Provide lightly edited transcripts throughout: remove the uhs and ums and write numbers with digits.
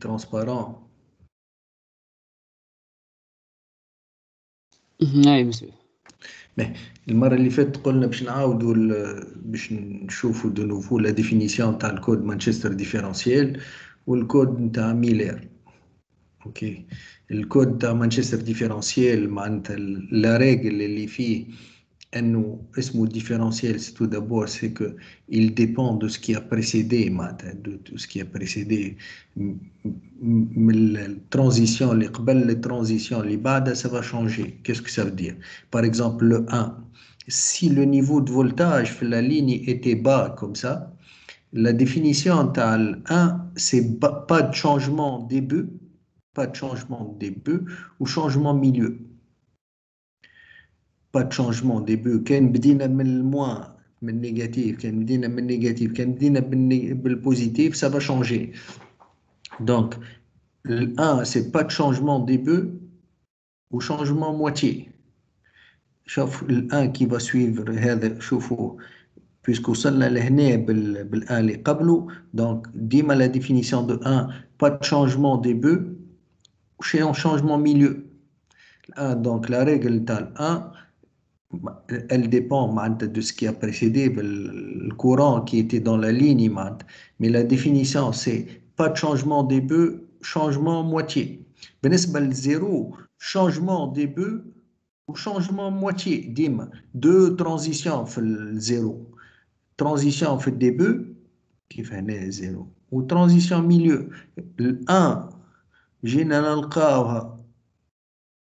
transparent. Oui, monsieur. Mais المرة اللي فاتت قلنا باش نعاودوا باش نشوفوا دو نوفو لا ديفينيسيون تاع الكود مانشستر ديفيرونسيال والكود نتاع ميلر. اوكي الكود تاع مانشستر ديفيرونسيال معناتها لا ريغل اللي فيه انه اسمه ديفيرونسيال سي تو دابور سي كو il dépend de ce qui a précédé معناتها de ce qui a précédé من الترانزيسيون اللي قبل الترانزيسيون اللي بعدها ça va changer. Qu'est-ce que ça veut dire? Par exemple le 1, si le niveau de voltage في la ligne était bas comme ça, la définition تاع ال 1 c'est pas de changement début, pas de changement début ou changement milieu. Pas de changement début. كان بدينا من الموان من négatif, كان بدينا من négatif, كان بدينا بالpositif, ça va changer. Donc le 1 c'est pas de changement début ou changement moitié. شوف ال 1 qui va suivre هذا شوفوا puisque وصلنا لهنا بال 1 اللي قبله. Donc ديما la définition de 1 pas de changement début ou changement milieu. 1 donc la règle تاع 1 elle dépend de ce qui a précédé le courant qui était dans la ligne, mais la définition c'est pas de changement début, changement moitié. بالنسبة للزيرو changement début ou changement moitié. ديما deux transitions في الزيرو, transition في الدébut كيف هنا زيرو ou transition milieu. ال 1 جينا نلقاوها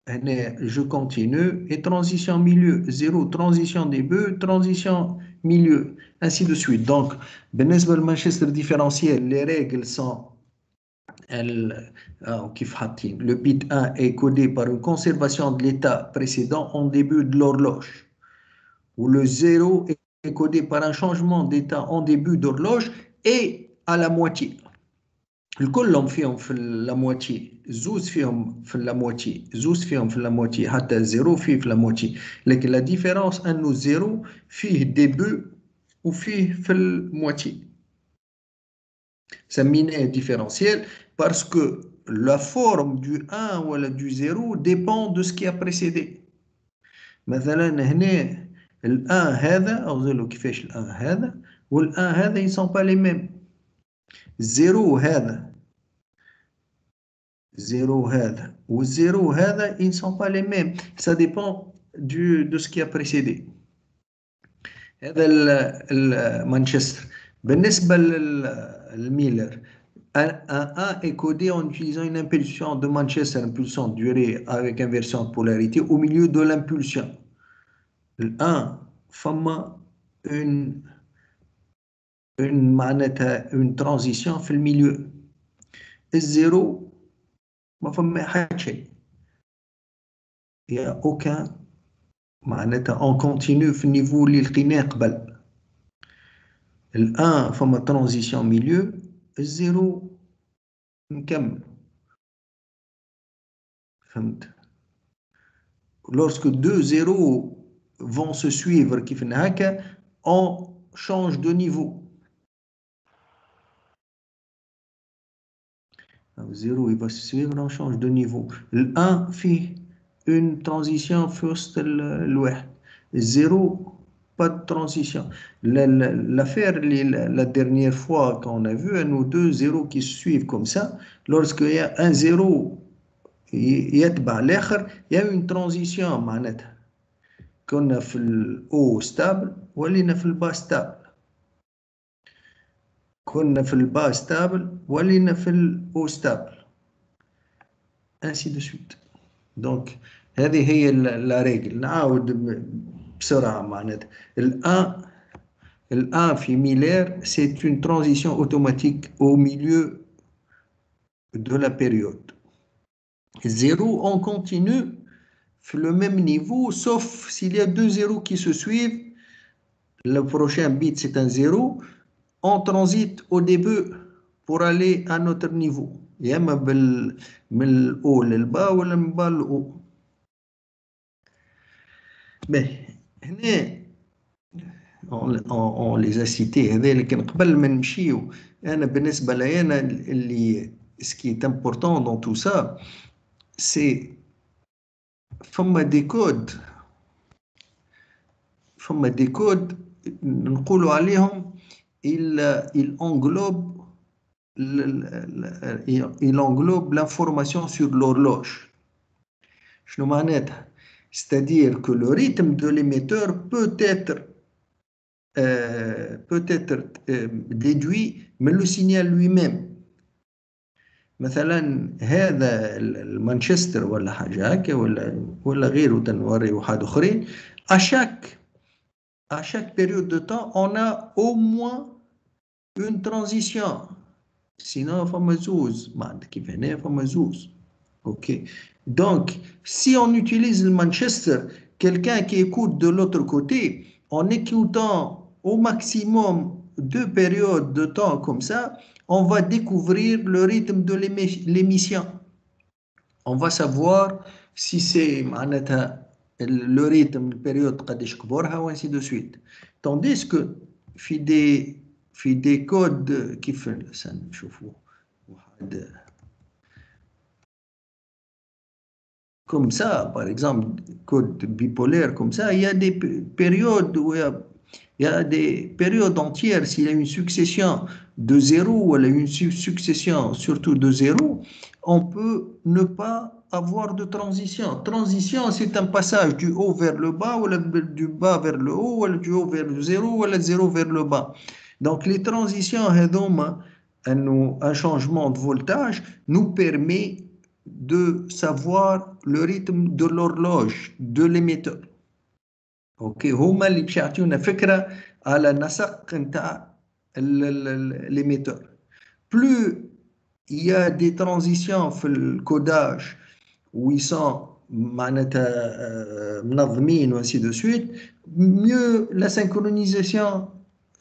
je continue et transition milieu, 0 transition début, transition milieu, ainsi de suite. Donc, بالنسبة لمانشستر différentiel, les règles sont le bit 1 est codé par une conservation de l'état précédent en début de l'horloge, où le 0 est codé par un changement d'état en début d'horloge et à la moitié. الكلهم فيهم في الموتي, زوز فيهم في الموتي, زوز فيهم في الموتي, حتى الزيرو فيه في الموتي. لكن لا ديفيرونس انه الزيرو فيه ديبو وفيه في الموتي. سميناه ديفيرونسيال باسكو la forme du 1 ولا du 0 dépend de ce qui a précédé. مثلا هنا ال 1 هذا أغزلوا كيفاش ال 1 هذا وال 1 هذا ils sont pas les mêmes. الزيرو هذا زيرو هذا والزيرو هذا ils ne sont pas les mêmes, ça dépend de ce qui a précédé. هذا المانشستر. بالنسبة للميلر, un 1 est codé en utilisant une impulsion de Manchester, impulsion durée avec inversion de polarité au milieu de l'impulsion. Le 1 فما une transition في الميليو. الزيرو ما فما حتى شيء, il n'y a aucun معناتها en continu في النيفو اللي لقيناه قبل. ال 1 فما transition milieu, الزيرو نكمل. فهمت؟ Lorsque deux zéros vont se suivre كيف هكا, on change de niveau. Le 0 il va se suivre, on change de niveau. Le 1 fait une transition في وسط الواحد. Le 0 pas de transition. L'affaire, la dernière fois qu'on a vu, nous deux zéros qui se suivent comme ça, lorsqu'il y a un zéro يتبع الآخر, il y a une transition معناتها. كنا في الأو ستابل ولينا في البا ستابل, كنا في البا ستابل ولينا في الأو ستابل, ainsi de suite. Donc هذه هي لا ريغل. نعاود بسرعة معناتها. الآن في ميلر c'est une transition automatique au milieu de la période. 0 on continue le même niveau sauf s'il y a deux zéros qui se suivent. Le prochain bit c'est un 0, on transite au début pour aller à notre niveau, يا اما من الاو للبا ولا من با للاو. Mais هنا on les a cités هذا, لكن قبل ما نمشيو انا بالنسبه لي انا اللي ce qui est important dans tout ça, c'est فما des codes, فما des codes نقولوا عليهم il englobe il englobe l'information sur l'horloge. شنو معناتها؟ C'est-à-dire que le rythme de l'émetteur peut être déduit من le signal lui-même. مثلا هذا المانشستر ولا حاجة هكا ولا غيره تنوري واحد آخرين à chaque période de temps on a au moins une transition. Sinon فما زوز ما عندك كيف هنا فما زوز. Ok. Donc, si on utilise le Manchester, quelqu'un qui écoute de l'autre côté, en écoutant au maximum 2 périodes de temps comme ça, on va découvrir le rythme de l'émission. On va savoir si c'est le rythme, la période قداش كبرها ou ainsi de suite. Tandis que في des codes كيف نشوفوا واحد comme ça, par exemple, code bipolaire comme ça, il y a des périodes où il y a des périodes entières, s'il y a une succession de zéro ou une succession surtout de zéro, on peut ne pas avoir de transition. Transition, c'est un passage du haut vers le bas, ou du bas vers le haut, ou du haut vers le zéro, ou le zéro vers le bas. Donc, les transitions, un changement de voltage nous permet de savoir le rythme de l'horloge de l'émetteur. اوكي هما اللي باش يعطيونا فكره على نسق نتاع l'émetteur. Plus il y a des transitions في الكوداج où ils sont معناتها منظمين ainsi de suite, mieux la synchronisation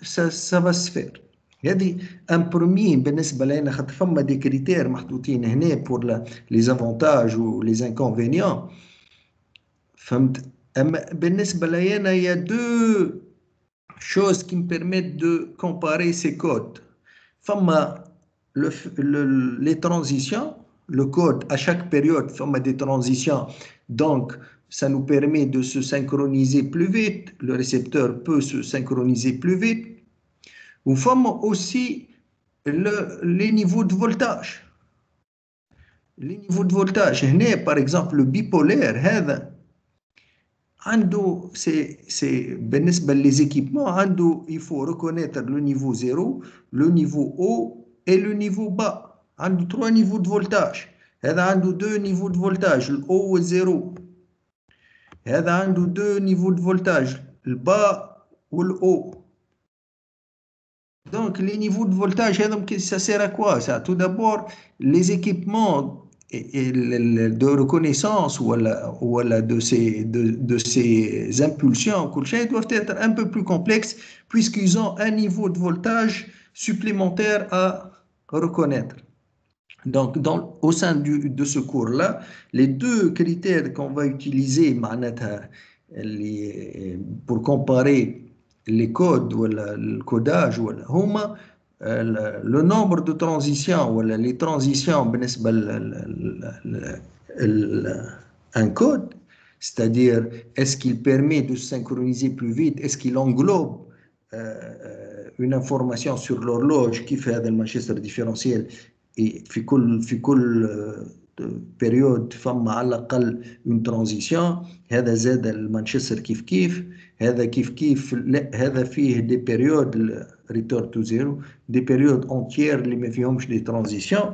ça va se faire. هذه ان بروميي بالنسبه لنا خاطر فما دي كريتير محطوطين هنا بور لي زافونتاج و لي انكونفينيون فهمت. اما بالنسبه لنا il y a deux choses qui me permettent de comparer ces codes. فما les transitions, le code à chaque période فما des transitions, donc ça nous permet de se synchroniser plus vite, le récepteur peut se synchroniser plus vite. Ou femme aussi les niveaux de voltage. Les niveaux de voltage, par exemple, le bipolaire, c'est les équipements, il faut reconnaître le niveau 0, le niveau haut et le niveau bas. Il y a 3 niveaux de voltage. Il y a 2 niveaux de voltage, le haut et le 0. Il y a 2 niveaux de voltage, le bas ou le haut. Donc, les niveaux de voltage, ça sert à quoi ça? Tout d'abord, les équipements de reconnaissance ou de ces impulsions doivent être un peu plus complexes puisqu'ils ont un niveau de voltage supplémentaire à reconnaître. Donc, au sein de ce cours-là, les 2 critères qu'on va utiliser pour comparer les codes ou le codage ou le nombre de transitions ou les transitions un code, c'est-à-dire est-ce qu'il permet de se synchroniser plus vite, est-ce qu'il englobe une information sur l'horloge qui fait le Manchester différentiel et في كل période فما على الأقل une transition. هذا زاد المانشستر كيف هذا كيف هذا فيه des périodes return to zero, des périodes entières اللي ما فيهمش des transitions.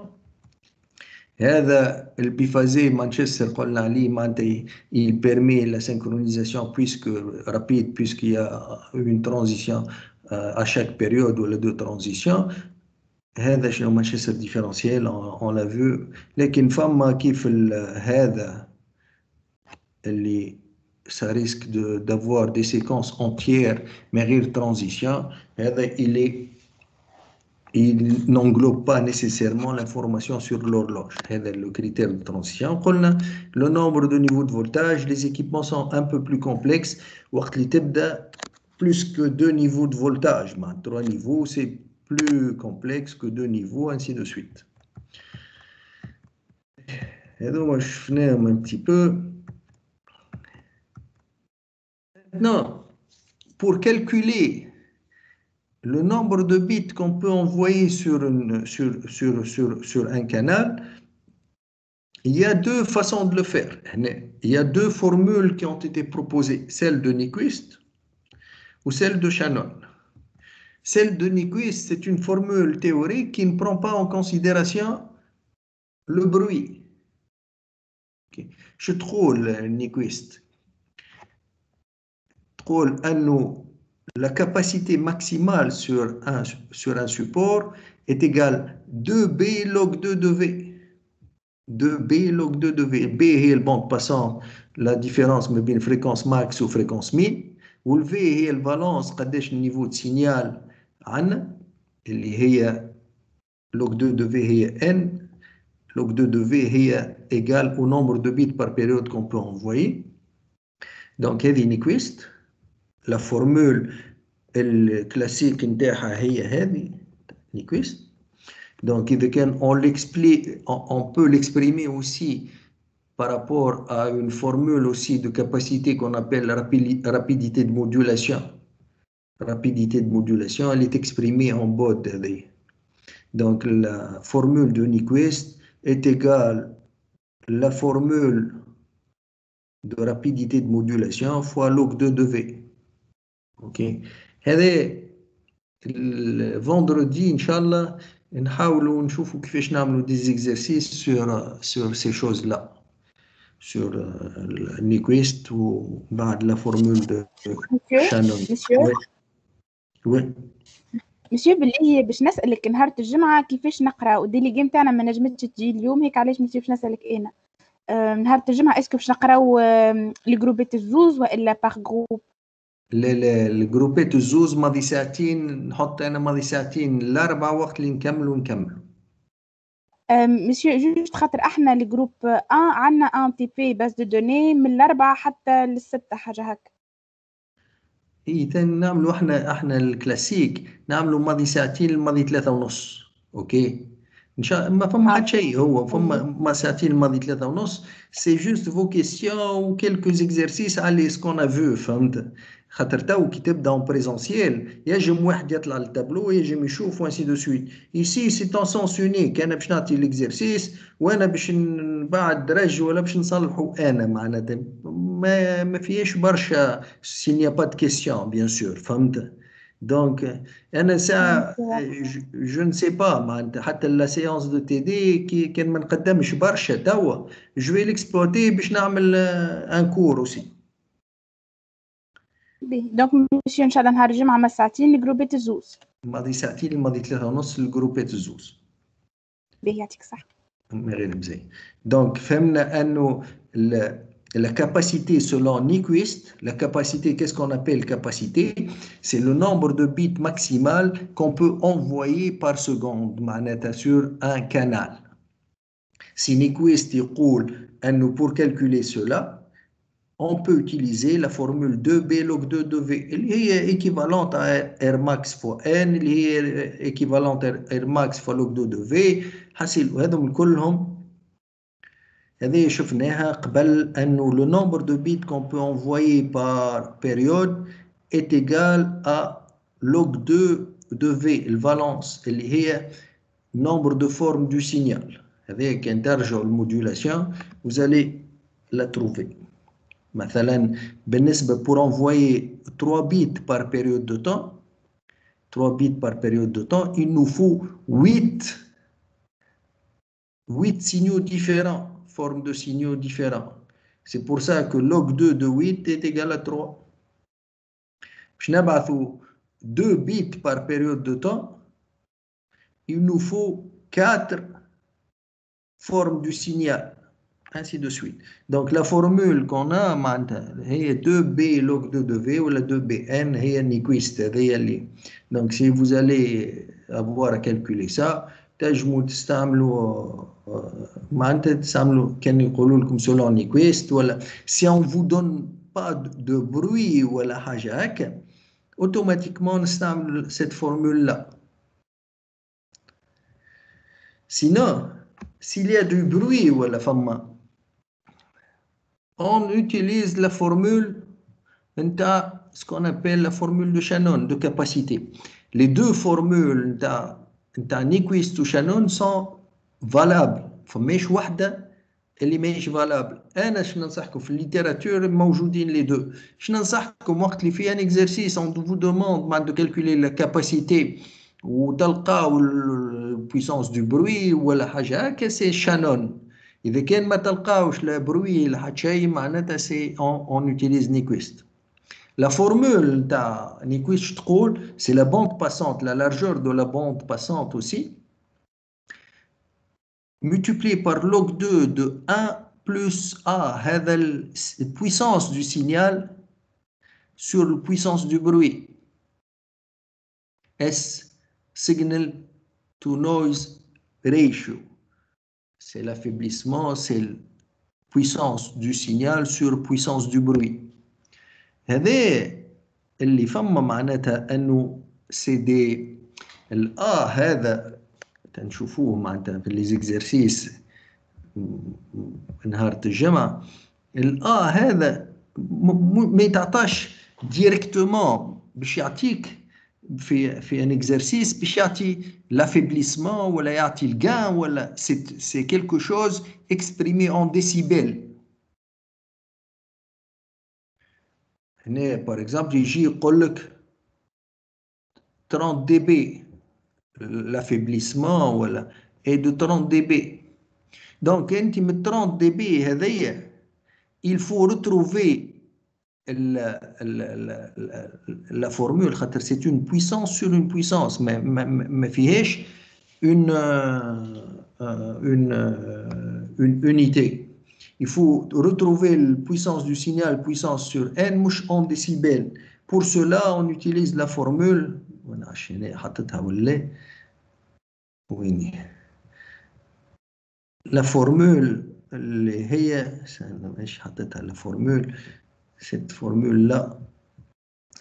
هذا البيفازي مانشستر قلنا عليه معناتها il permet la synchronisation rapide puisqu'il y a une transition à chaque période ou les 2 transitions. هذا شنو مانشستر ديفيرونسيال on l'a vu. لكن فما كيف هذا اللي ça risque d'avoir des séquences entières mais غير transition. هذا il n'englobe pas nécessairement l'information sur l'horloge. هذا le critère de transition. قلنا le nombre de niveaux de voltage, les équipements sont un peu plus complexes. وقت اللي تبدا plus que 2 niveaux de voltage, 3 niveaux c'est plus complexe que 2 niveaux, ainsi de suite. هذوما شفناهم un petit peu. Maintenant, pour calculer le nombre de bits qu'on peut envoyer sur un canal, il y a deux façons de le faire. Il y a deux formules qui ont été proposées, celle de Nyquist ou celle de Shannon. Celle de Nyquist, c'est une formule théorique qui ne prend pas en considération le bruit. Je trouve Nyquist. La capacité maximale sur un support est égale 2B log 2 de V. 2B log 2 de V. B est le bande passante, la différence entre la fréquence max ou fréquence min. Ou le V est le valence, قداش le niveau de signal عنا اللي هي log 2 de V هي N. Log 2 de V est égal au nombre de bits par période qu'on peut envoyer. Donc, هذه Nyquist. La formule classique نتاعها هي هذه Nyquist. Donc, on peut l'exprimer aussi par rapport à une formule aussi de capacité qu'on appelle la rapidité de modulation. Rapidité de modulation, elle est exprimée en bas. Donc, la formule de Nyquist est égale à la formule de rapidité de modulation fois log 2 de V. OK. Vendredi, Inch'Allah, نحاولوا نشوفوا كيفاش نعملوا des exercices sur ces choses-là. Sur le Nyquist ou la formule de Shannon. Monsieur, Oui. Oui. مسيو بالله باش نسألك نهار الجمعة كيفاش نقرا والديليغي نتاعنا ما نجمتش تجي اليوم هيك علاش مسيو باش نسألك أنا نهار الجمعة اسكو باش نقراو لي جروبات الزوز والا باغ جروب الجروبات الزوز ماضي ساعتين نحط انا ماضي ساعتين الاربع وقت اللي نكملوا مسيو جوست خاطر احنا لي جروب 1 عندنا ان تي بي باز دو دوني من الاربعة حتى للستة حاجة هكا. اي نعملوا احنا الكلاسيك نعملوا ماضي ساعتين الماضي 3:30. اوكي ان شاء الله ما فما حد شيء هو فما ما ساعتين الماضي 3:30 سي جوست فو كيستيون و كيلكو اكزرسيس على سكون ا فو فهمت خاطر تو كي تبدا اون بريزونسيال يجم واحد يطلع للتابلو يجم يشوف وانسي دو سويت ايسي سي طون سونس اونيك انا باش نعطي الاكزرسيس وانا باش بعد درج ولا باش نصلحوا انا معناتها ما فيهاش برشا s'il n'y a pas de question bien sûr فهمت دونك انا ساعه جو ne sais pas معناتها حتى لا سيونس دو تي دي كي كان ما نقدمش برشا توا جو في ليكسبلوتي باش نعمل ان كور اوسي. دونك مسيو ان شاء الله نهار الجمعة ما ساعتين لجروبات الزوز ماضي ساعتين الماضي 3:30 للجروبات الزوز. باهي يعطيك الصحة. غير مزيان. دونك فهمنا انه la capacité selon Nyquist, la capacité, qu'est-ce qu'on appelle capacité? C'est le nombre de bits maximal qu'on peut envoyer par seconde sur un canal. Si Nyquist يقول أنه pour calculer cela, on peut utiliser la formule 2B log 2 de V, اللي هي équivalente à Rmax fois N, اللي هي équivalente à Rmax fois log 2 de V. حاسيل وهذم كلهم هذه شفناها قبل أنه le nombre de bits qu'on peut envoyer par période est égal à log 2 de V, le valence اللي هي nombre de formes du signal. هذه كان ترجع المودulation vous allez la trouver. مثلا بالنسبة pour envoyer 3 bits par période de temps 3 bits par période de temps il nous faut 8 signaux différents, formes de signaux différents. C'est pour ça que log 2 de 8 est égal à 3. Je n'ai 2 bits par période de temps. Il nous faut 4 formes du signal, ainsi de suite. Donc la formule qu'on a, c'est 2b log 2 de v ou la 2bn, c'est Nyquist. Donc si vous allez avoir à calculer ça, تنجموا تستعملوا معناتها تستعملوا كان يقولوا لكم selon Nyquist ولا si on vous donne pas de bruit ولا حاجة هكا automatiquement نستعمل cette formule là. Sinon s'il y a du bruit ou la femme, on utilise la formule, ce qu'on appelle la formule de Shannon, de capacité. Les deux formules Nyquist ou Shannon sont valables. فماش واحدة اللي ماهيش فالابل. انا شنو ننصحكم في الليتيراتور موجودين لي دو. شنو ننصحكم وقت اللي في ان اكزرسيس اون فو دوموند بعد دو كالكولي لا كاباسيتي وتلقاو البويسونس دو بروي ولا حاجه هكا سي شانون. اذا كان ما تلقاوش لا بروي لا حتى شيء معناتها سي اون اوتيليز نيكويست. La formule تاع نيكويست تقول c'est la bande passante, la largeur de la bande passante aussi, multiplié par log 2 de 1 plus A, la puissance du signal sur la puissance du bruit. S, signal to noise ratio. C'est l'affaiblissement, c'est la puissance du signal sur la puissance du bruit. هذا اللي فما معناتها انه سي دي هذا تنشوفوه معناتها في لي زيكزارسيس نهار الجمعة. هذا ما يتعطاش ديريكتومون باش يعطيك في ان اكزرسيس باش يعطي لافيبليسمون ولا يعطي الغان ولا سي كيلكو شوز اكسبريمي اون ديسيبل. هنا باغ اكزومبل يجي يقول لك 30 دي بي l'affaiblissement ولا est de 30 dB. Donc انت من 30 dB هذيا il faut retrouver la formule خاطر c'est une puissance sur une puissance ما فيهاش une unité. Il faut retrouver la puissance du signal, puissance sur n مش en décibels. Pour cela on utilise la formule وانا عشان حطيتها ولا ويني la formule اللي هي مش حطيتها la formule cette formule là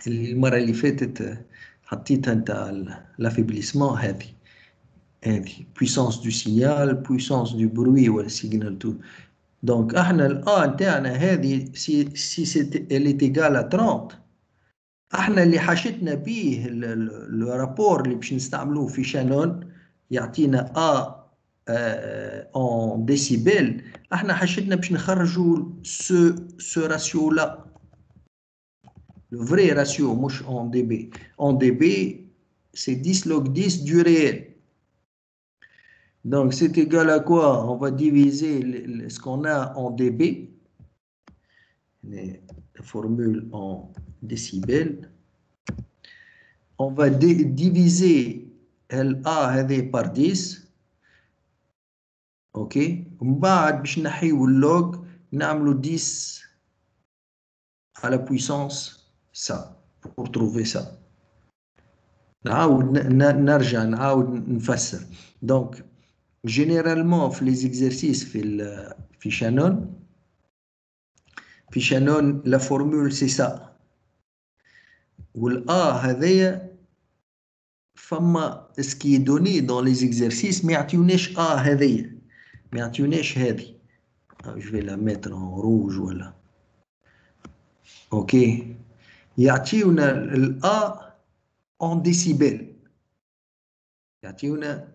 المرة اللي فاتت حطيتها نتاع l'affaiblissement هذه puissance du signal puissance du bruit ولا signal tout. donc احنا نتاعنا هذه si elle est égale à 30 احنا اللي حاشتنا بيه الرابور اللي باش نستعملوه في شانون يعطينا en décibels. احنا حاشتنا باش نخرجوا ce ratio là, le vrai ratio مش en dB. En dB c'est 10 log 10 du réel. Donc c'est égal à quoi? On va diviser ce qu'on a en dB, la formule en décibels. On va diviser LA هذه par 10. اوكي ومن بعد باش نحيو اللوج نعملو 10 على بويسونس ça pour trouver ça. نعاود نرجع نعاود نفسر. donc généralement في les exercices في شانون la formule c'est ça. والA هذايا فما ce qui est donné dans les exercices ما يعطيوناش هذايا ما يعطيوناش هذه. je vais la mettre en rouge ولا اوكي يعطيونا الA en décibels. يعطيونا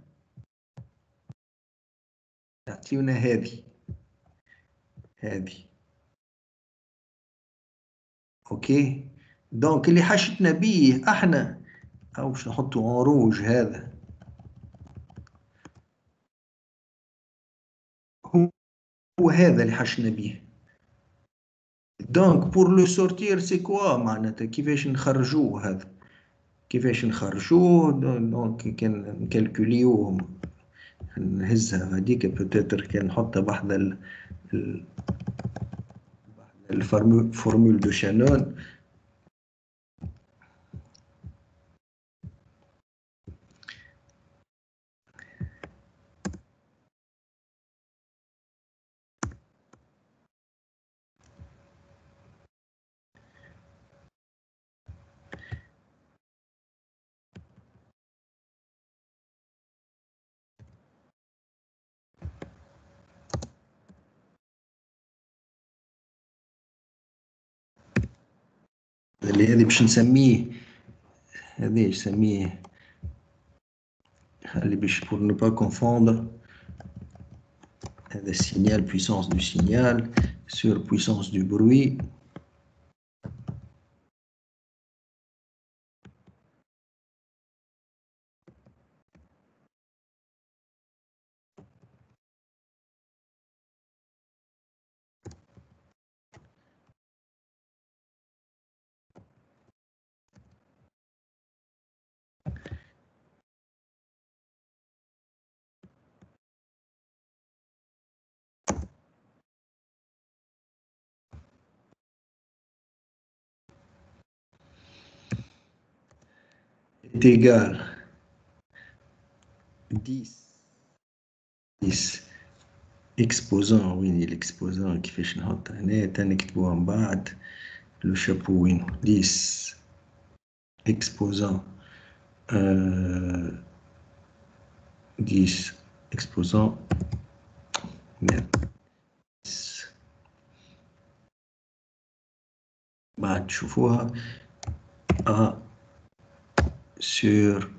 هذه اوكي. دونك اللي حشتنا بيه احنا او باش نحطه en rouge هذا هو هذا اللي حشنا بيه. دونك بور لو سورتير سي كوا معناتها كيفاش نخرجوه هذا كيفاش نخرجوه. دونك كان نكالكوليوه نهزها هذيك بوتيتر كان نحطها بحذا الفورمول دو شانون. هذه باش نسميه هذه نسميه خلي باش pour ne pas confondre هذا signal puissance du signal sur puissance du bruit. Est égal 10 exposant وين l'exposant كيفاش نحط هنا تنكتبوها من بعد لو شابو وين 10 exposant 10 exposant بعد تشوفوها A sur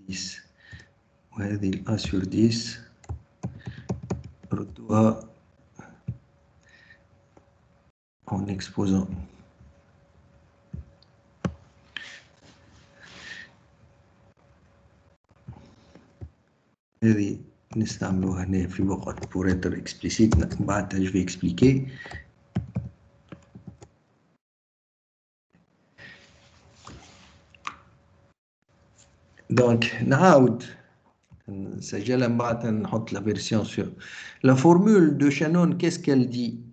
10 وهذه ال A sur 10 ردوها en exposant هذه نستعملوها هنا في وقت pour être explicite بعد je vais expliquer. Donc نعاود نسجلها من بعد نحط la version sur la formule de Shannon. Qu'est-ce qu'elle dit?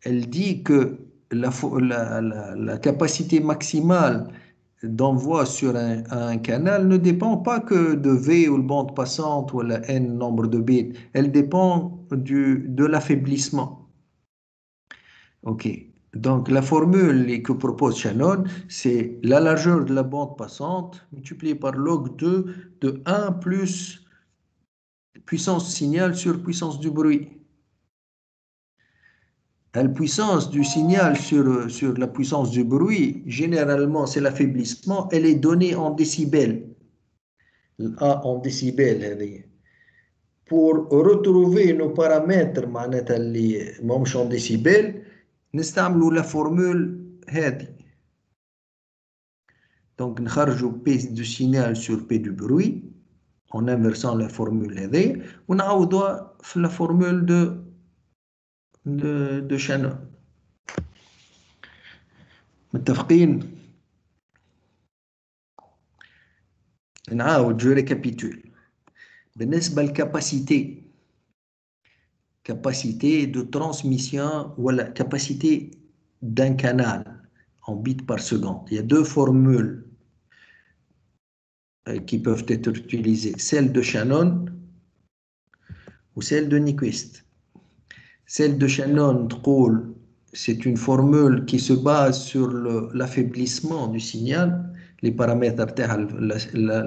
Elle dit que la capacité maximale d'envoi sur un canal ne dépend pas que de V ou le bande passante ou la N nombre de bits, elle dépend de l'affaiblissement. Ok, donc la formule que propose Shannon, c'est la largeur de la bande passante multipliée par log 2 de 1 plus puissance signal sur puissance du bruit. La puissance du signal sur la puissance du bruit, généralement, c'est l'affaiblissement, elle est donnée en décibels. A en décibels. Pour retrouver nos paramètres, en décibels, nous utilisons la formule هذه. Donc, nous avons P du signal sur P du bruit, en inversant la formule هذه, et nous avons la formule de Shannon. متفقين؟ نعاود je récapitule. بالنسبة للكاباسيتي capacité de transmission ou la capacité d'un canal en bits par seconde. Il y a deux formules qui peuvent être utilisées, celle de Shannon ou celle de Nyquist. Celle de Shannon, c'est une formule qui se base sur l'affaiblissement du signal, les paramètres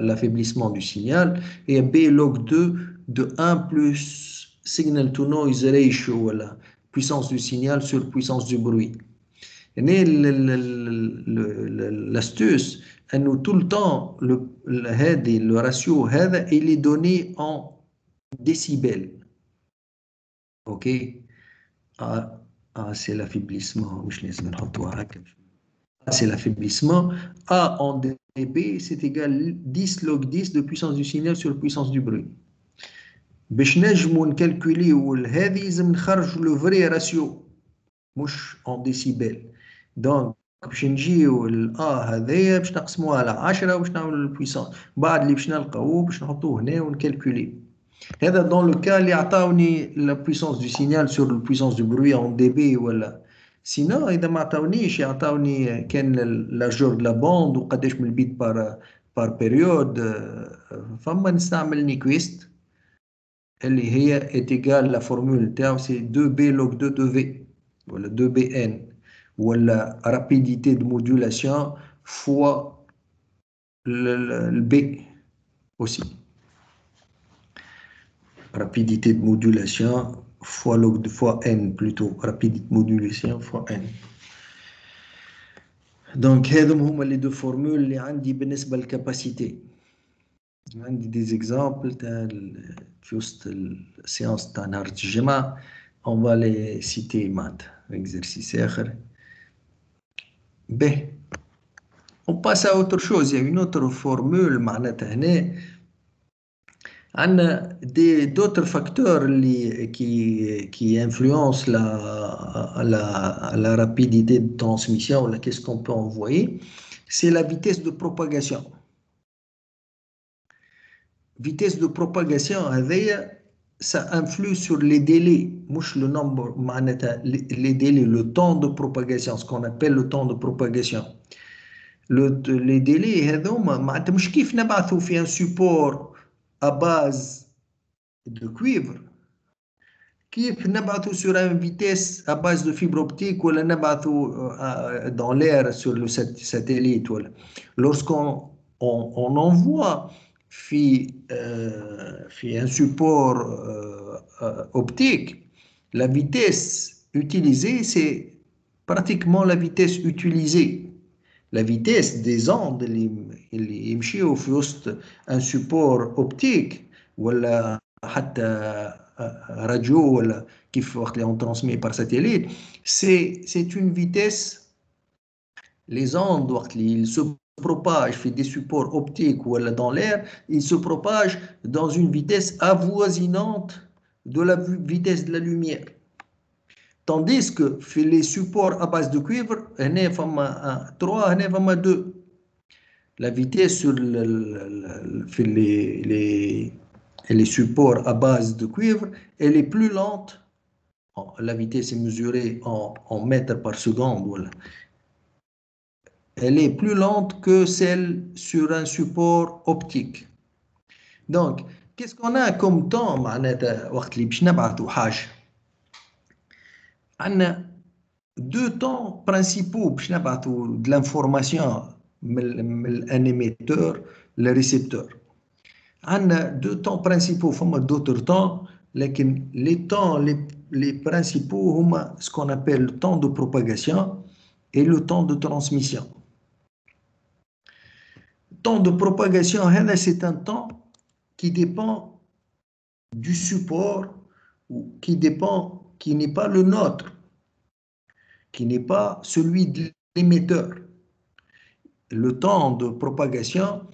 l'affaiblissement du signal, et B log 2 de 1 plus signal to noise ratio, la puissance du signal sur puissance du bruit. L'astuce, nous tout le temps, le ratio, il est donné en décibels. Ok? C'est l'affaiblissement. C'est l'affaiblissement. A en dB, c'est égal 10 log 10 de puissance du signal sur puissance du bruit. باش نجمو نكالكوليو هذه لازم نخرجوا لو فري راسيو مش اون ديسيبل. دونك باش نجيو ال هذايا باش نقسموها على 10 باش نعملوا البويسون، بعد اللي باش نلقاوه باش نحطوه هنا ونكالكوليو. هذا دون لو كان اللي عطاوني لا بويسونس دو سينيال سور البويسونس دو بروي اون دي بي ولا سينو. اذا ما عطاونيش يعطاوني كان لارجور دو لا بوند وقداش من البيت بار بيريود، فما نستعمل نيكويست اللي هي اتيغال لا فورمول تاعو سي 2 بي لوغ 2 دو في ولا 2 بي ان ولا رابيديتي دو مودولاسيون فوا البي aussi. Rapidité de modulation fois log de fois n plutôt, rapidité de modulation fois n. دونك هذم هما لي دو فورمول اللي عندي بالنسبة للكاباسيتي. عندي دي زيكزامبل تاع في وسط السيونس تاع نهار الجمعة. on va les citer معناتها exercice آخر. به on passe à autre chose. Il y a une autre formule معناتها هنا عندنا d'autres facteurs qui influencent la rapidité de transmission. Qu'est-ce qu'on peut envoyer? C'est la vitesse de propagation. Vitesse de propagation, ça influe sur les délais, le nombre, les délais, le temps de propagation, ce qu'on appelle le temps de propagation. Les délais, مش كيف نبعثوا في un support à base de cuivre, كيف نبعثوا sur une vitesse à base de fibre optique ou نبعثوا dans l'air sur le satellite. Lorsqu'on envoie في un support optique, la vitesse utilisée, c'est pratiquement la vitesse utilisée. La vitesse des ondes اللي يمشيوا في وسط un support optique ولا حتى radio ولا كيف وقت اللي on transmet par satellite, c'est une vitesse. Les ondes وقت اللي se propagent في des supports optiques ou dans l'air, ils se propagent dans une vitesse avoisinante de la vitesse de la lumière. Tandis que في les supports à base de cuivre, هنا فما 3 هنا فما 2. La vitesse sur les supports à base de cuivre, elle est plus lente. La vitesse est mesurée en mètres par seconde. Elle est plus lente que celle sur un support optique. Donc, qu'est-ce qu'on a comme temps معناتها وقت اللي باش نبعثوا حاجة؟ عندنا deux temps principaux باش نبعثوا de l'information من un émetteur le récepteur. عندنا deux temps principaux, فما d'autres temps, لكن les temps les principaux هما ce qu'on appelle le temps de propagation et le temps de transmission. Temps de propagation, c'est un temps qui dépend du support ou qui n'est pas le nôtre, qui n'est pas celui de l'émetteur. Le temps de propagation,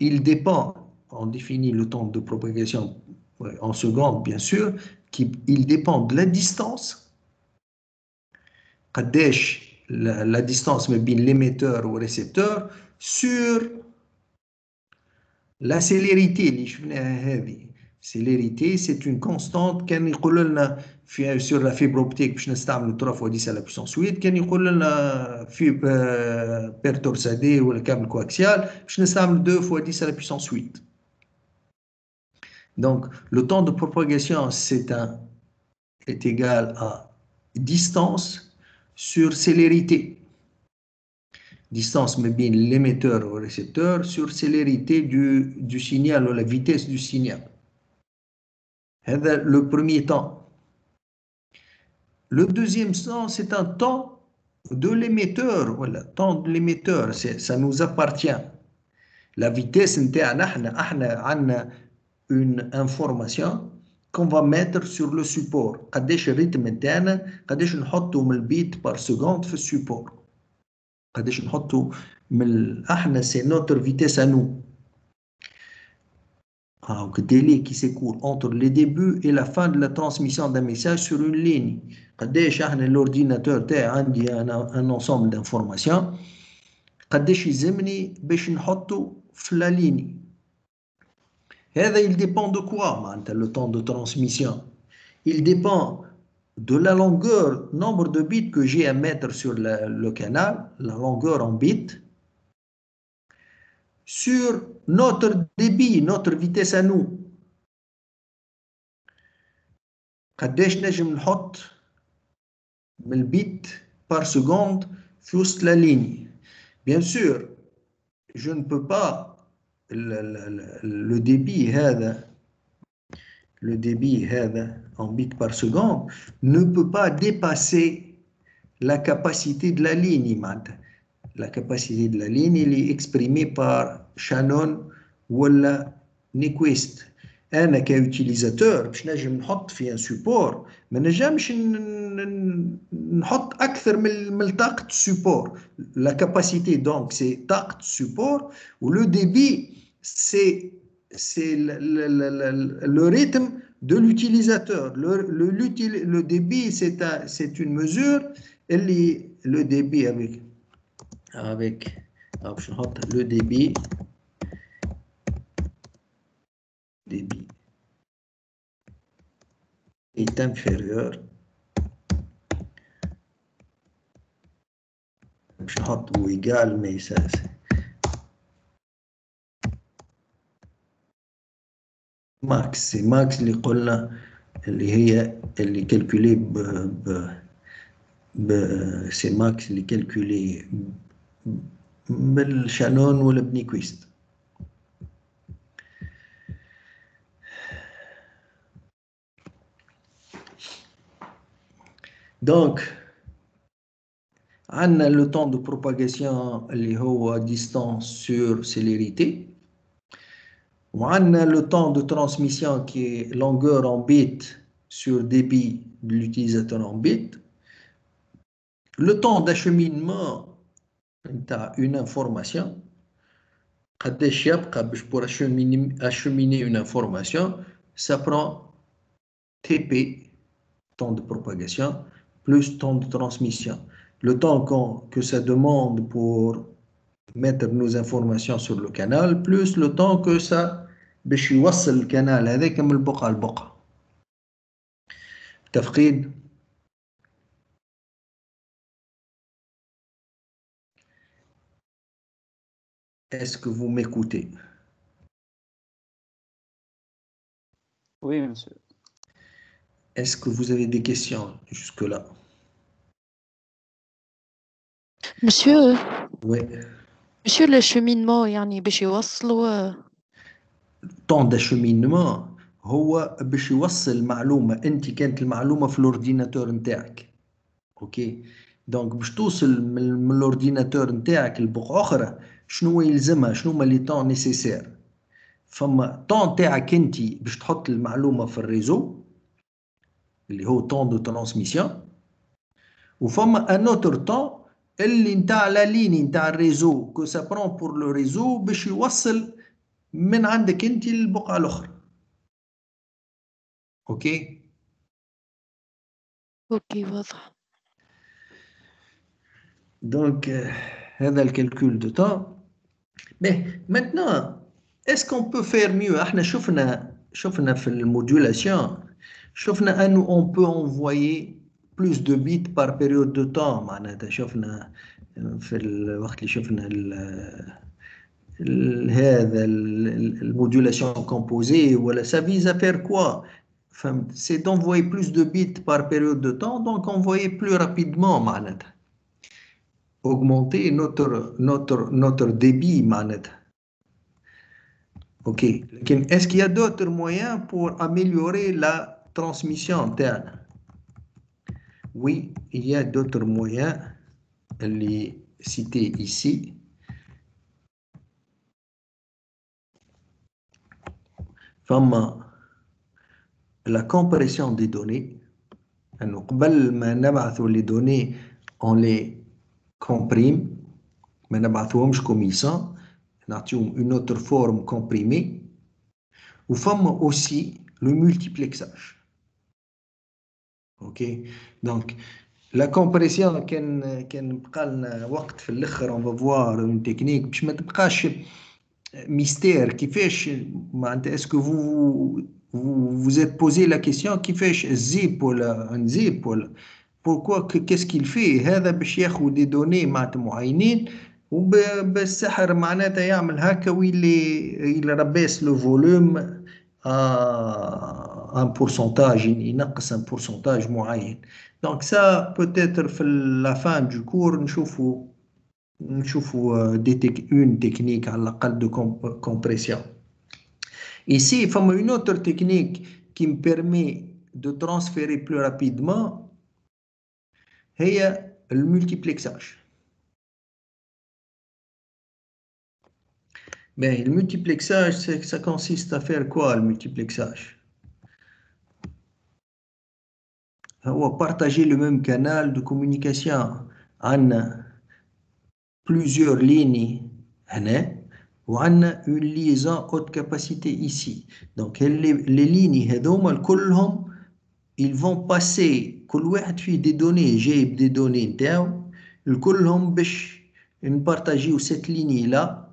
il dépend, on définit le temps de propagation en secondes bien sûr, il dépend de la distance. La distance entre l'émetteur ou le récepteur sur la célérité. Célérité, c'est une constante. Quand يقول sur la fibre optique باش نستعملوا 3 fois 10 à la puissance 8, كان يقول لنا في paire torsadée ou le câble coaxial باش نستعملوا 2 fois 10 à la puissance 8. Donc le temps de propagation est égal à distance sur célérité. Distance mais bien l'émetteur au récepteur sur célérité du signal ou la vitesse du signal. C'est le premier temps. Le deuxième temps, c'est un temps de l'émetteur. Voilà, temps de l'émetteur, ça nous appartient. La vitesse, نحن une information qu'on va mettre sur le support. قديش الريتم نتاعنا قديش نحطوا من البيت par seconde في السuport. قديش نحطوا من c'est notre vitesse à nous. Donc, délai qui s'écoule entre le début et la fin de la transmission d'un message sur une ligne. قديش l'ordinateur تاعي عندي un ensemble d'informations. قديش يلزمني باش نحطه في la ligne. هذا il dépend de quoi معناتها le temps de transmission? Il dépend de la longueur, nombre de bits que j'ai à mettre sur le canal, la longueur en bits, sur notre débit, notre vitesse à nous. قديش نجم نحط من البيت par seconde في وسط la ligne. Bien sûr, je ne peux pas le débit en bits par seconde ne peut pas dépasser la capacité de la ligne. la capacité de la ligne, elle est exprimée par Shannon ou Nyquist. أنا كutilisateur باش نجم نحط في un support ما نجمش نحط أكثر من طاقة support. La capacité donc c'est طاقة support ou le débit c'est le rythme de l'utilisateur. Le débit c'est une mesure. Le débit avec je note le débit est inférieur, je note ou égal, mais ça c'est max, c'est max اللي قلنا اللي هي اللي calculé c'est max اللي calculé بالشانون ولا بنيكويست. Donc, on a le temps de propagation اللي هو distance sur célérité. On a le temps de transmission qui est longueur en bits sur débit de l'utilisateur en bits. Le temps d'acheminement d'une information. Pour acheminer une information, ça prend TP, temps de propagation, plus temps de transmission. Le temps que ça demande pour mettre nos informations sur le canal, plus le temps que ça باش يوصل الكنال هذاك من البقعة لبقعة. تفقيد. Est-ce que vous m'écoutez? Oui, monsieur. Est-ce que vous avez des questions jusque-là? Monsieur, Oui. monsieur le cheminement يعني باش يوصلوا temps d'acheminement هو باش يوصل معلومة. انت كانت المعلومة في الاورديناتور نتاعك. اوكي دونك باش توصل من الاورديناتور نتاعك لبقعة اخرى شنو يلزمها، شنو هما لي طون نيسيسير. فما طون تاعك انت باش تحط المعلومة في الريزو اللي هو طون دو ترانسميسيون، وفما ان اوتر طون اللي نتاع لا ليني نتاع الريزو كو سا برون بور لو ريزو باش يوصل من عندك انت للبقعة الاخرى. اوكي اوكي واضح. Donc, هذا الكالكول دو temps. Mais maintenant, est-ce qu'on peut faire mieux? احنا شفنا في المودولation شفنا انه on peut envoyer plus de bits par période de temps. معناتها شفنا في الوقت اللي شفنا هذا المودولation composée ولا ça vise à faire quoi? C'est d'envoyer plus de bits par période de temps, donc envoyer plus rapidement معناتها. Augmenter notre débit معناتها. Ok. Est-ce qu'il y a d'autres moyens pour améliorer la transmission interne? Oui, il y a d'autres moyens, les cités ici. Femme, la compression des données. قبل ما نبعثوا les données, on les comprime. ما نبعثوهمش comme ils sont. نعطيهم une autre forme comprimée. Ou femme aussi le multiplexage. Ok, donc la compression كان بقى لنا وقت في الاخر on va voir une technique باش ما تبقاش ميستير. كيفاش معناتها est-ce que vous êtes posé la question كيفاش الزيب ولا نزيب ولا pourquoi qu'est-ce qu'il fait هذا باش ياخذ دي دوني معناتها معينين وبالسحر معناتها يعمل هكا ويلي رباس لو فولوم un pourcentage ينقص un pourcentage معين. Donc ça peut-être في la fin du cours نشوفوا une technique على الأقل de compression. Ici, il y a une autre technique qui me permet de transférer plus rapidement, c'est le multiplexage. Ben, le multiplexage, ça consiste à faire quoi, le multiplexage? هو partager le même canal de communication. عندنا plusieurs lignes هنا وعندنا une liaison haute capacité ici. Donc les lignes هذوما كلهم ils vont passer كل واحد فيه des données جايب des données نتاعو الكلهم باش نبارطاجيو cette ligne là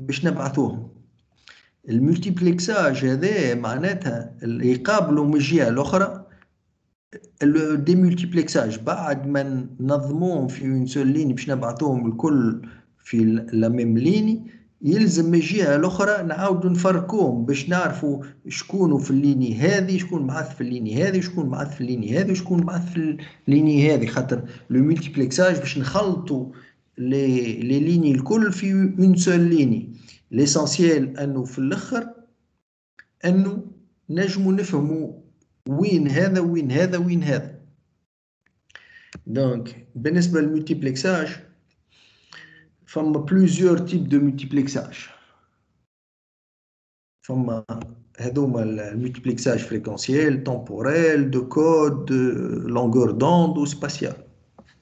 باش نبعثوهم. الملتيبلكساج هذا معناتها يقابلوا من الجهة الأخرى الديمولتيبلكساج بعد ما ننظموهم في اون سول لين باش نبعثوهم الكل في لا ميم ليني يلزم من الجهه الاخرى نعاودوا نفركوهم باش نعرفوا شكون في الليني هذه شكون بعث في الليني هذه شكون بعث في الليني هذه وشكون بعث في الليني هذه خاطر لو ملتيبلكساج باش نخلطوا لي ليني الكل في اون سول ليني. ليسونسيال انه في الاخر انه نجموا نفهموا وين هذا وين هذا وين هذا. دونك بالنسبة للملتيبلكساج فما plusieurs types de multiplexage. فما هذوما الملتيبلكساج فريكونسيال temporel de code de longueur d'onde و spatial.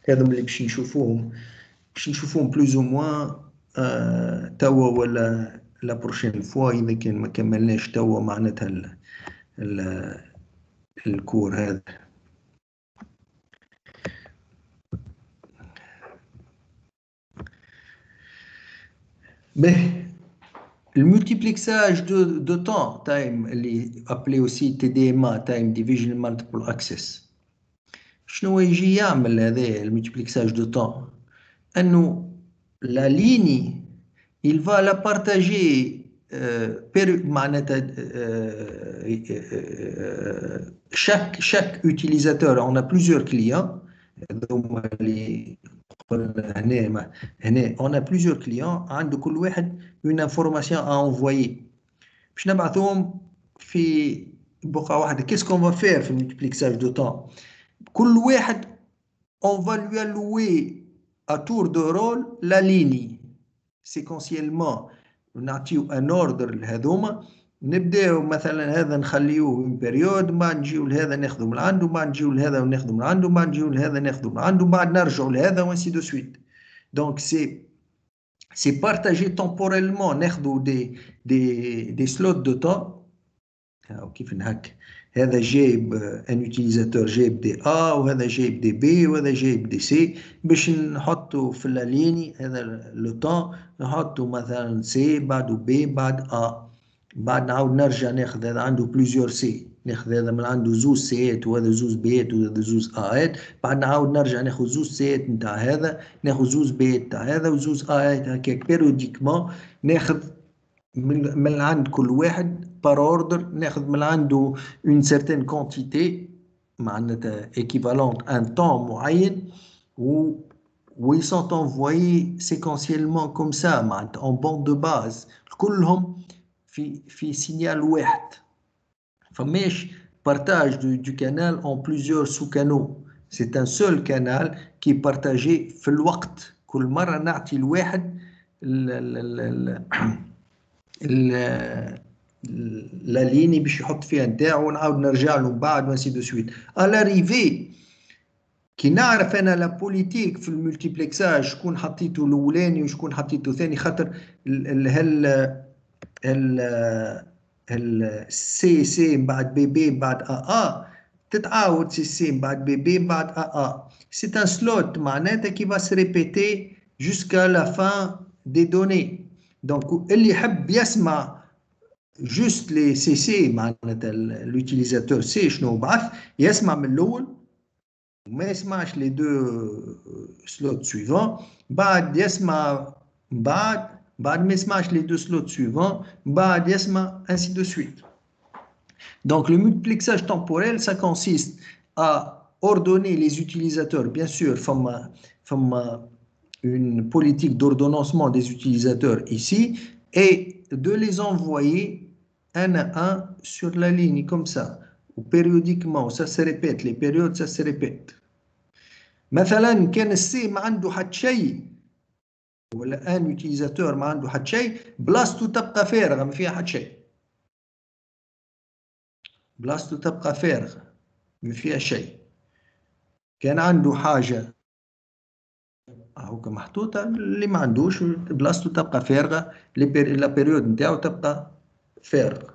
هذوما اللي باش نشوفوهم plus ou moins توا ولا la prochaine fois إذا كان ما كملناش توا معناتها الكور هذا. Mais le multiplexage de temps, time, appelé aussi TDMA, Time Division Multiple Access. شنو يجي يعمل هذا المultiplexage de temps؟ أنه la ligne, il va la partager chaque utilisateur, on a plusieurs clients. On a plusieurs clients, عند كل واحد une information à envoyer. باش نبعثوهم في بقعة واحدة. Qu'est-ce qu'on va faire في le multiplexage de temps? كل واحد on va lui allouer à tour de rôle la ligne. Séquentiellement, نعطيو un ordre لهذوما. نبداو مثلا هذا نخليوه من بيريود ما نجيو لهذا ناخذه من عنده ما نجيو لهذا وناخذه من عنده ما نجيو لهذا ناخذه من عنده بعد نرجعوا لهذا وانسي دو سويت. دونك سي بارتاجي temporellement ناخذوا دي سلوت دو طون. كيف نهك هذا جايب ان يوتيليزاتور جايب دي A وهذا جايب دي B وهذا جايب دي C باش نحطوا في الليني هذا لو طون نحطوا مثلا C بعده B بعد A بعد نعاود نرجع ناخذ هذا عنده بليزيور سي ناخذ هذا من عنده زوز سيات وهذا زوز بيات وهذا زوز آيات بعد نعاود نرجع ناخذ زوز سيات نتاع هذا ناخذ زوز بيات نتاع هذا وزوز آيات هكاك بيريوديكمون ناخذ من عند كل واحد بار اوردر ناخذ من عنده اون سيرتين كونتيتي معناتها ايكيفالونت ان طون معين و ils sont envoyés séquentiellement comme ça معناتها en bande de base كلهم في signal واحد. فماش partage du canal en plusieurs sous-canaux. C'est un seul canal qui est partagé في الوقت. كل مرة نعطي الواحد la ligne باش يحط فيها نتاعو ونعاود نرجع له بعد وانسي دو سويت. à l'arrivée كي نعرف انا لا بوليتيك في الملتيبلكساج شكون حطيته الاولاني وشكون حطيته ثاني خاطر السي سي بعد بي بي بعد ا تتعاود سي سي بعد بي بي بعد ا سي ان سلوت معناتها كي va se répéter jusqu'à la fin des données. دونك اللي يحب يسمع جوست لي سي سي معناتها l'utilisateur سي شنو بعث يسمع من الاول وما يسمعش لي دو سلوت سويفون بعد يسمع بعد ما يسمعش les deux slots suivants بعد يسمع ainsi de suite. Donc le multiplexage temporel ça consiste à ordonner les utilisateurs bien sûr فما une politique d'ordonnancement des utilisateurs ici et de les envoyer un à un sur la ligne comme ça ou périodiquement ça se répète les périodes ça se répète. مثلا كان السي ما عنده حتى شيء ولا ان يوتيليزاتور ما عنده حتى شيء، بلاصتو تبقى فارغه ما فيها حتى شيء. بلاصتو تبقى فارغه ما فيها شيء. كان عنده حاجه هاكا محطوطه، اللي ما عندوش بلاصتو تبقى فارغه، لا بيريود نتاعو تبقى فارغه.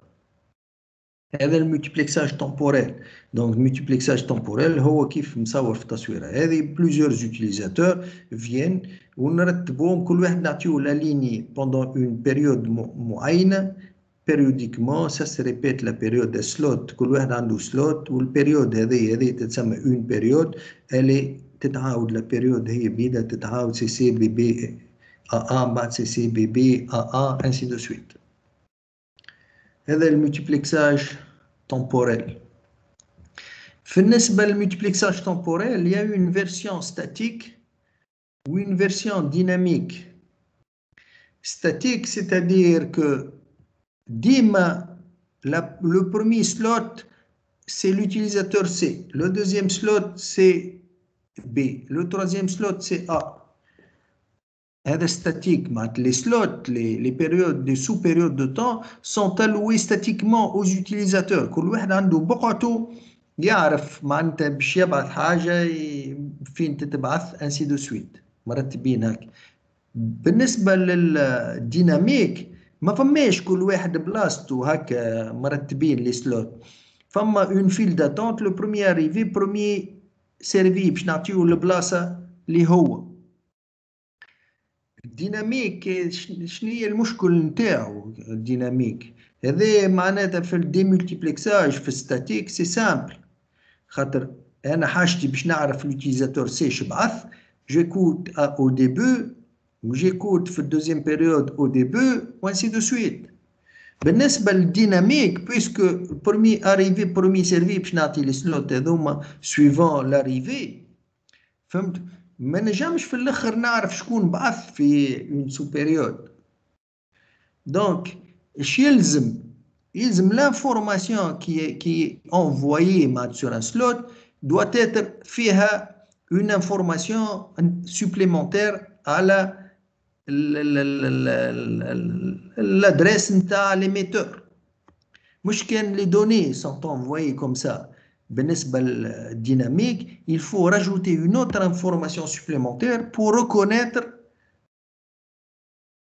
هذا الملتيبلكساج تومبوريل. دونك الملتيبلكساج تومبوريل هو كيف مصور في التصويره هذه، بلوزيورز يوتيليزاتور فيين ونرتبوهم، كل واحد نعطيو لا ليني بوندون اون بيريود معينه. بيريوديكمون سا سي ريبيت لا بيريود سلوت، كل واحد عنده سلوت، والبيريود هذه تتسمى اون بيريود، الي تتعاود لا بيريود هي بيدا تتعاود سي سي بي بي ا بعد سي سي بي بي ا انسي دو سويت. هذا الملتيبلكساج temporel. بالنسبة للمultiplexage temporel, il y a une version statique ou une version dynamique. Statique, c'est-à-dire que dima, le premier slot, c'est l'utilisateur C. Le deuxième slot, c'est B. Le troisième slot, c'est A. هذا statique. Les slots, les périodes, les sous-périodes de temps sont alloués statiquement aux utilisateurs. كل واحد عنده بقعته يعرف معناتها باش يبعث حاجة فين تتبعث انسي دو سويت، مرتبين هكا. بالنسبة للديناميك ما فماش كل واحد بلاصتو هكا مرتبين لي سلوت، فما اون فيل داتونت، لو بروميي اريفي بروميي سيرفي باش نعطيو البلاصة اللي هو. الديناميك شنو هي المشكل نتاعو؟ الديناميك هذا معناتها في الديمولتيبلكساج في الستاتيك سي سامبل، خاطر انا حاجتي باش نعرف اليوتيليزاتور سي شبعث، جيكوت او ديبو وجيكوت في الدوزيام بيريود او ديبو وانسي دو سويت. بالنسبه للديناميك بويسكو برومي اريفي برومي سيرفي باش نعطي لي سلوت هذوما سويفون لاريفي، فهمت؟ ما نجمش في الاخر نعرف شكون بعث في اون سو بيريود. دونك اش يلزم l'information qui est envoyée sur un slot doit être فيها une information supplémentaire على l'adresse نتاع l'émetteur. مش كان les données sont envoyées comme ça. بالنسبة للديناميك il faut rajouter une autre information supplémentaire pour reconnaître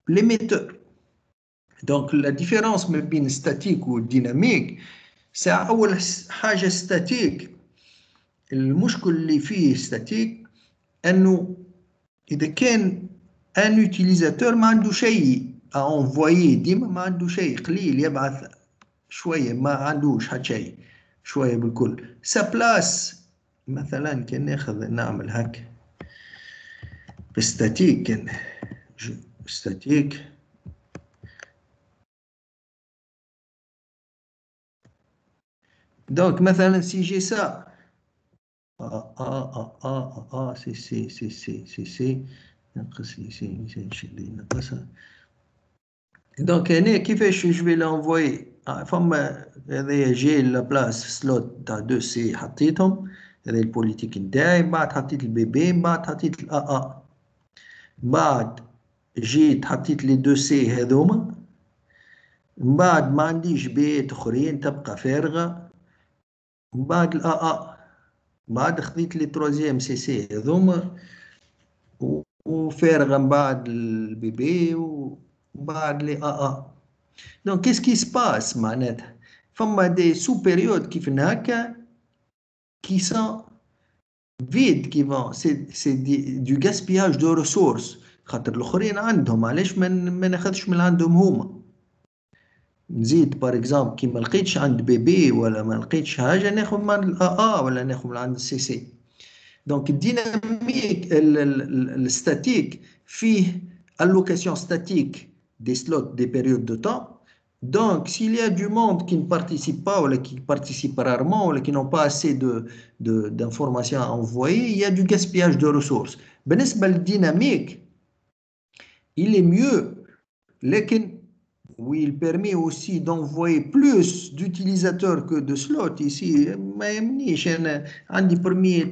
l'émetteur. Donc la différence بين statique ou dynamique c'est أول حاجة statique. المشكل اللي فيه statique أنه إذا كان un utilisateur ما عنده شيء à envoyer، ديما ما عنده شيء، قليل يبعث شوية، ما عندوش حتى شيء شوية بالكل. سا بلاس مثلا كان نعمل هكا بستاتيك، كان ستاتيك دونك مثلا سي جي سا سي نقص سي نشدي نقصها. دونك هنا كيفاش جو في لانفوي، فما هذايا جي لا بلاس سلوت تاع دو سي حطيتهم، هذا البوليتيك نتاعي، بعد حطيت البي بي، بعد حطيت الا، بعد جيت حطيت لي دو سي هذوما، من بعد ما عنديش بيت اخرين تبقى فارغه، من بعد الا، بعد خذيت لي تروزيام سي سي هذوما وفارغه، من بعد البي بي وبعد لي دونك كيس كي سباس معناتها فما دي سو بيريود كيف هكا كي سون فيد كي فون سي دو غاسبياج دو ريسورس، خاطر الاخرين عندهم، علاش ما ناخذش من عندهم هما. نزيد بار اكزومبل كي ما لقيتش عند بي بي ولا ما لقيتش حاجه ناخذ من الا ولا ناخذ من عند السي سي. دونك الديناميك الستاتيك فيه allocation statique des slots des périodes de temps. Donc s'il y a du monde qui ne participe pas ou qui participe rarement ou qui n'ont pas assez d'informations à envoyer, il y a du gaspillage de ressources. بالنسبة للديناميك il est mieux، لكن où il permet aussi d'envoyer plus d'utilisateurs que de slots. Ici, ما يهمنيش أنا عندي premier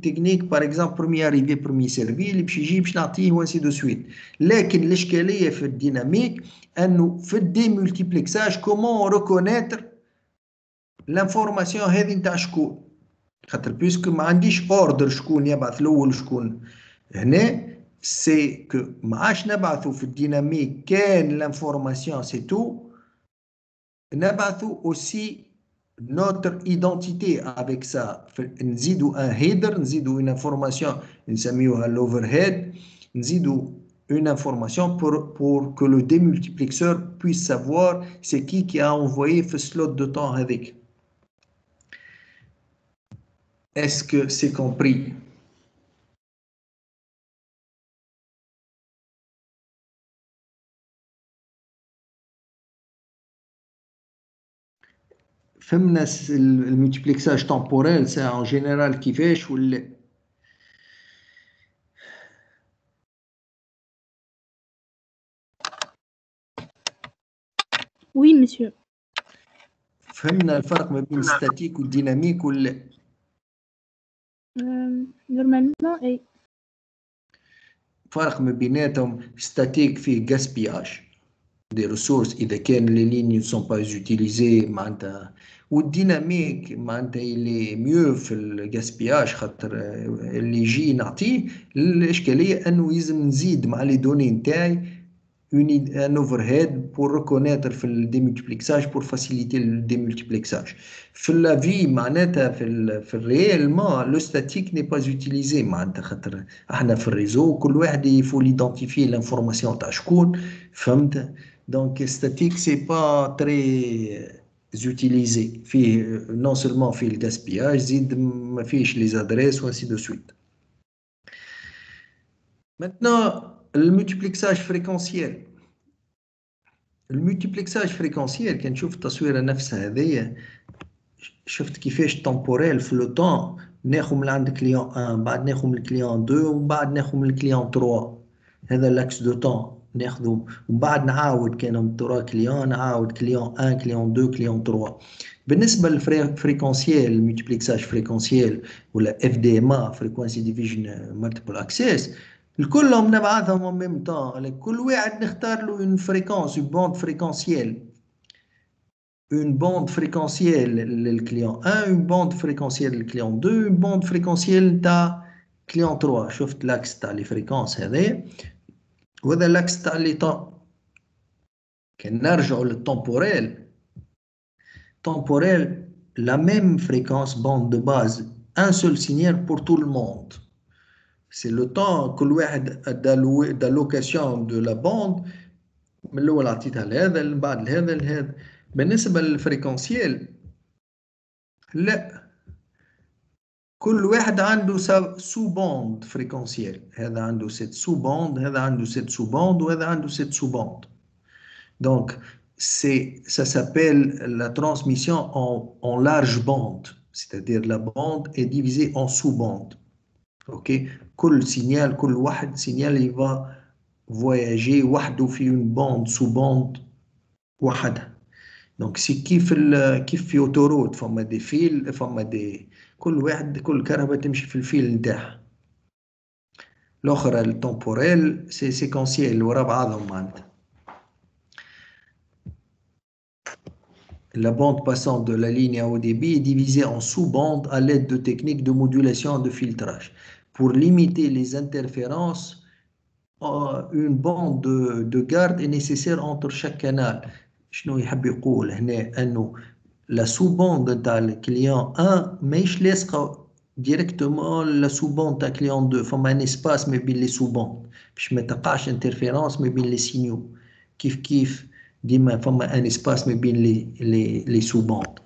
technique par exemple premier arrivé premier servi اللي باش يجي باش نعطيه وانسي دو سويت. لكن الإشكالية في الديناميك أنه في الديمولتيبلكساج كومون ريكونيتر لانفورماسيون هذه نتاع شكون، خاطر بيسكو ما عنديش اوردر شكون يبعث الاول شكون هنا. سي كو ما عادش نبعثوا في الديناميك كان لانفورماسيون سي تو، نبعثوا اوسي نوتر ايدنتيتي افيك سا، نزيدوا ان هيدر، نزيدوا اون انفورماسيون نسميوها الاوفر هيد، نزيدوا une information pour que le démultiplexeur puisse savoir c'est qui a envoyé ce slot de temps avec. Est-ce que c'est compris? فهمنا المultiplexage temporel c'est en général كيفاش ولا؟ Oui, monsieur. فهمنا الفرق ما بين الستاتيك والديناميك ولا؟ Normalement, et فرق ما بيناتهم ستاتيك فيه gaspillage des ressources إذا كان les lignes ne sont pas utilisées معناتها، والديناميك معناتها اللي ميو في الجاسبياج خاطر اللي يجي نعطيه. الإشكالية أنه لازم نزيد مع لي دوني نتاعي un overhead pour reconnaître في الديمولتيبلكساج pour faciliter le démultiplexage. في la vie معناتها في الريالمون لو ستاتيك n'est pas utilisé معناتها خاطر احنا في الريزو كل واحد يفو ليدونتيفي لانفورماسيون تاع شكون، فهمت؟ دونك statique c'est pas très utilisé فيه non seulement فيه الجاسبياج زيد ما فيش les adresses و ainsi de suite. Maintenant le multiplexage fréquentiel. Le multiplexage fréquentiel كان نشوف التصويره نفسها هذيا، شفت كيفاش temporel في لو طون ناخذ من عند كليون 1 بعد ناخذ من كليون 2 وبعد ناخذ من كليون 3، هذا لاكس دو طون ناخذه ومن بعد نعاود كانوا 3 كليون نعاود كليون 1 كليون 2 كليون 3. بالنسبه للفريكونسيال الملتيبلكساج فريكونسيال ولا اف دي ام ا فريكونسي ديفيجن مالتيبل اكسس الكلهم نبعثهم en même temps، كل واحد نختار له une fréquence une bande fréquentielle، une bande fréquentielle للكليون 1 une bande fréquentielle للكليون 2 une bande fréquentielle تاع كليون 3. شفت لاكس تاع لي فريكونس هذا وهذا لاكس تاع لي طون. كان نرجعوا للتمبوريل temporel la même fréquence bande de base un seul signal pour tout le monde. C'est le temps que الواحد d'allocation de la bande من الأول عطيتها لهذا من بعد لهذا لهذا. بالنسبة للفريكونسيال لا، كل واحد عنده سو باند فريكونسيال، هذا عنده 7 سو باند، هذا عنده 7 سو باند، وهذا عنده 7 سو باند. Donc ça s'appelle la transmission en large bande, c'est-à-dire la bande est divisée en sous-bandes. Ok, كل signal كل واحد signal il va voyager وحده في une bande sous-bande وحدها. Donc c'est كيف في autoroute فما دي فيل فما دي كل واحد كل كهرباء تمشي في الفيل نتاعها. الأخرى التمبوريل سي سيكونسيال ورا بعضهم معناتها. La bande passante de la ligne à haut débit est divisée en sous-bandes à l'aide de techniques de modulation et de filtrage. Pour limiter les interférences, une bande de garde est nécessaire entre chaque canal. شنو يحب يقول هنا أنه la sous-bande تاع الكليون 1 ماهيش لاصقة directement la sous-bande تاع الكليون 2، فما un espace ما بين les sous-bandes باش ما تقعش interférence ما بين les signaux. كيف ديما فما un espace ما بين les sous-bandes.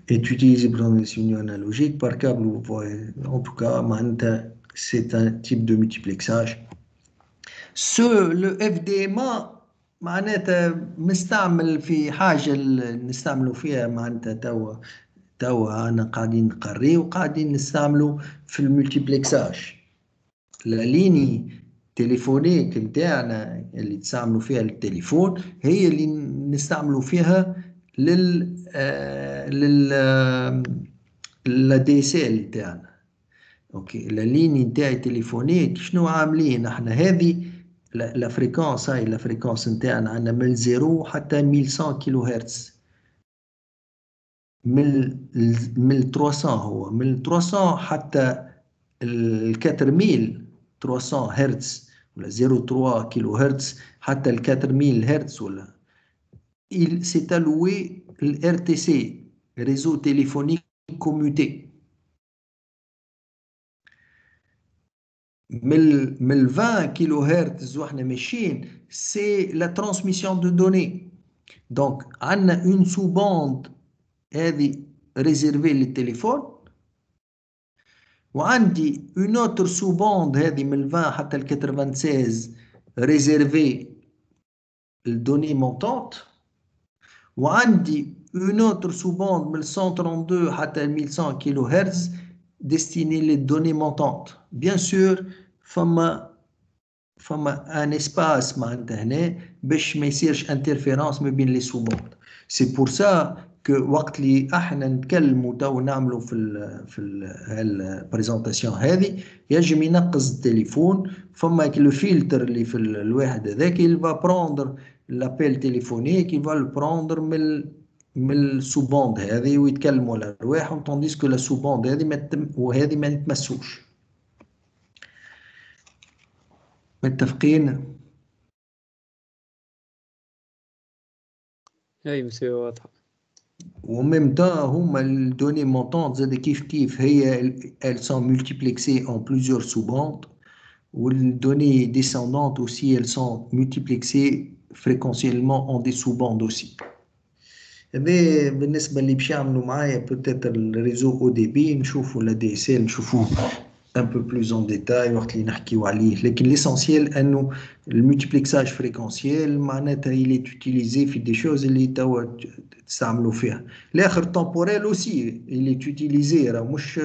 Est utilisé pour les signaux analogiques par câble ou en tout cas c'est un type de multiplexage. Le FDMA معناتها مستعمل في حاجة نستعملوا فيها معناتها توا أنا قاعدين نقري وقاعدين نستعملوا في الملتيبلكساج. La ligne تليفونيك نتاعنا اللي تستعملوا فيها التليفون هي اللي نستعملوا فيها لا دي اس ال تاعنا. اوكي، لا ليني نتاعي تليفونيك شنو عاملين احنا؟ هذه لا فريكونس، هاي لا فريكونس نتاعنا عندنا من 0 حتى 1100 كيلو هرتز. من 300 هو من 300 حتى ال 4300 هرتز ولا 0,3 كيلو هرتز حتى ال 4000 هرتز ولا il s'est alloué le RTC, réseau téléphonique commuté. من 20 كيلو هرتز وحنا ماشيين c'est la transmission de données. donc عندنا une sous-bande هذه réservée للتليفون، وعندي une autre sous-bande هذه من 20 حتى ال 96 réservée للدوني montantes، وعندي une autre sous-bande من 132 حتى 1100 كيلو هرتز destinée للدوني montantes. bien sûr فما ان اسباس معناتها هنا باش ما يصيرش انترفيرونس ما بين لي سوبوند. سي بور سا كو وقت اللي احنا نتكلموا تو نعملوا في البريزونطاسيون هذه يجب ينقص التليفون. فما لو فلتر اللي في الواحد هذاك il va prendre l'appel téléphonique il va le prendre من السوبوند هذه ويتكلموا على رواحهم، طونديس كو لا سوبوند هذه وهذه ما نتمسوش. متفقين؟ اي مسيو واضحة. وميم temps هما الدوني مونطونت زاد كيف هي elles sont multiplexées en plusieurs sous-bandes، والدوني descendantes aussi elles sont multiplexées fréquentiellement en des sous-bandes aussi. هذا بالنسبة اللي باش يعملوا معايا peut-être الريزو او دي بي نشوفوا لا دي اس ال نشوفوه un peu plus en détail وقت اللي نحكيو عليه. لكن l'essentiel انه المultiplexage fréquentiel معناتها il est utilisé في des choses اللي توا تستعملوا فيها. الاخر temporel aussi il est utilisé، راه مش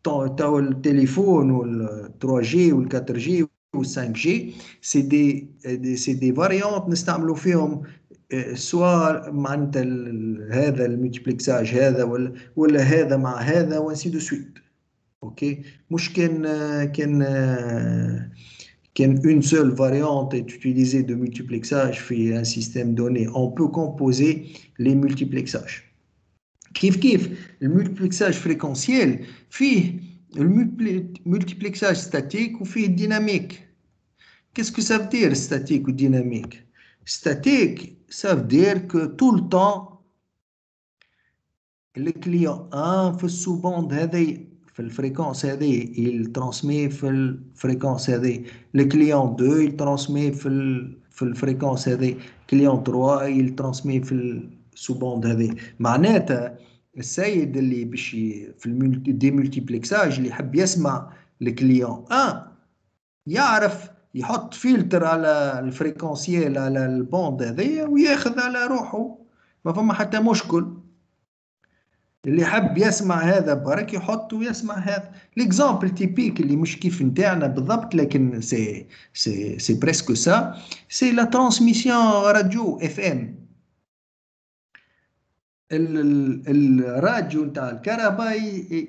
توا التليفون وال 3G وال 4G وال 5G c'est des variantes نستعملوا فيهم سواء معناتها هذا المultiplexage هذا ولا هذا مع هذا وانسي دو سويت. اوكي، مش كان une seule variante est utilisée de multiplexage في un système donné. On peut composer les multiplexages. كيف المultiplexage fréquentiel فيه المultiplexage statique وفيه dynamique. Qu'est-ce que ça veut dire statique ou dynamique? Statique, ça veut dire que tout le temps le client 1 في السوبوند هذه في الفريكونس هذه il transmet في الفريكونس هذه، الكليون 2 il transmet في الفريكونس هذه، كليون 3 il transmet في السوبوند هذه. معناتها السيد اللي باش في الديمولتيبلكساج اللي يحب يسمع الكليون 1 يعرف يحط فلتر على الفريكونسيال على البوند هذه وياخذ على روحه، ما فما حتى مشكل. اللي حب يسمع هذا برك يحط ويسمع هذا. ليكزامبل تيبيك اللي مش كيف نتاعنا بالضبط لكن سي بريسكو سا سي لا ترانسميسيون راديو اف ام. الراديو نتاع الكهرباء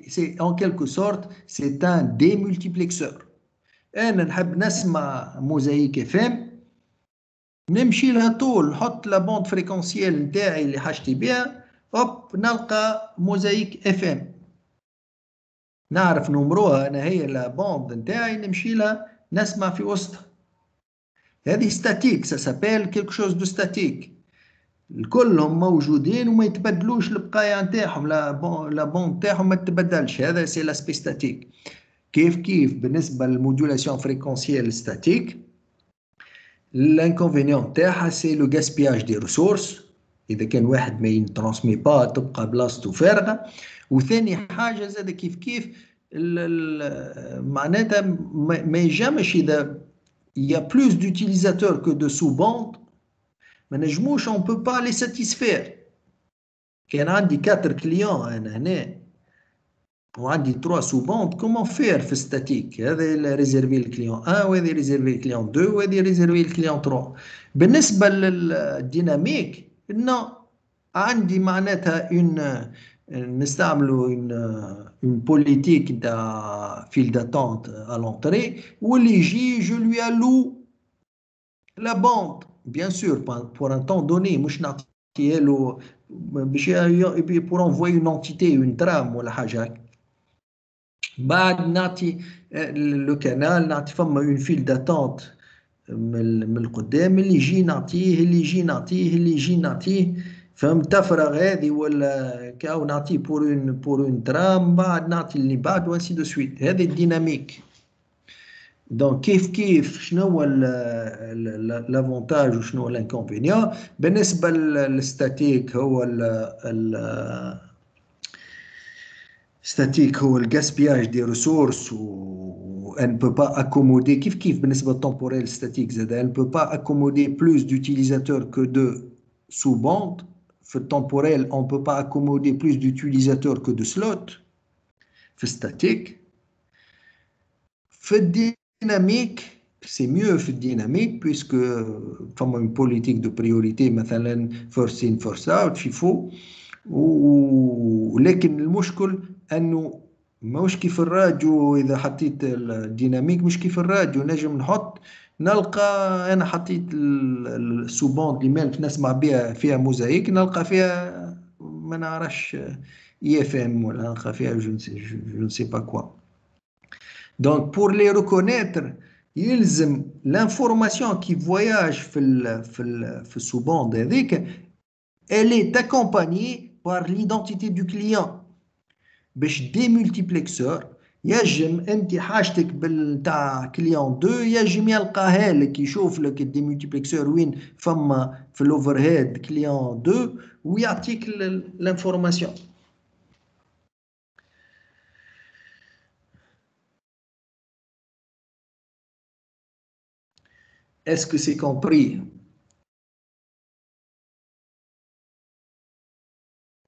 سي ان كيلكو سورت سي ان ديمولتيبلكسور. انا نحب نسمع موزايك اف ام نمشي لها طول نحط لا بوند فريكونسيال نتاعي اللي حاجتي بها هوب نلقى موزايك اف ام، نعرف نمروها انا هي لا بوند نتاعي نمشي لها نسمع في وسطها. هذه ستاتيك، سا سابيل كيلكو شوز دو ستاتيك، الكلهم موجودين وما يتبدلوش البقايا نتاعهم، لا بوند نتاعهم ما تتبدلش. هذا سي لاسبي ستاتيك. كيف بالنسبه للمودولاسيون فريكونسيال ستاتيك الانكونفينيون تاعها سي لو غاسبياج دي ريسورس. اذا كان واحد ما يترانسمي با تبقى بلاصتو فارغه. وثاني حاجه زاد كيف معناتها ما يجمش اذا il y a plus d'utilisateurs que de sous-bandes ما نجموش on peut pas les satisfaire. كان عندي 4 كليون انا هنا وعندي 3 sous-bandes. Comment faire في statique؟ هذا ريزيرفي الكليون 1 وهذه ريزيرفي الكليون 2 وهذه ريزيرفي الكليون 3. بالنسبة للديناميك نو، عندي معناتها نستعملوا une politique de file d'attente à l'entrée واللي يجي je lui alloue la bande bien sûr pour un temps donné مش نعطيها له باش pour envoyer une entité une trame ولا حاجة. بعد نعطي لو كانال نعطي فما اون فيل داتونت من القدام اللي يجي نعطيه اللي يجي نعطيه اللي يجي نعطيه. فهمت تفرغ هذه ولا كاو نعطيه بور اون ترام بعد نعطي اللي بعد وانسي دو سويت. هذه الديناميك. دونك كيف شنو هو لافونتاج وشنو هو الانكونفينيون. بالنسبه للستاتيك هو statique هو الجاسبياج دي ريسورس و elle ne peut pas accommoder كيف بالنسبة للتمبوريل statique زاد elle ne peut pas accommoder plus d'utilisateurs que de sous-bandes. في التمبوريل on ne peut pas accommoder plus d'utilisateurs que de slots في statique. في الديناميك c'est mieux في الديناميك puisque فما une politique de priorité مثلا first in first out FIFO. ولكن المشكل انه مش كيف الراديو. اذا حطيت الديناميك مش كيف الراديو نجم نحط نلقى انا حطيت السوبوند اللي مالك نسمع بها فيها موزايك نلقى فيها ما نعرفش اي اف ام ولا نلقى فيها جو ne sais pas quoi. Donc pour les reconnaître يلزم l'information qui voyage في السوبوند هذيك elle est accompagnée par l'identité du client. باش démultiplexeur يجم انت حاجتك بالتاع كليون 2 يجم يلقاها لك يشوف لك الديمولتيبلكسور وين فما في الاوفر هيد كليون 2 ويعطيك الانفورماسيون. Est-ce que c'est compris?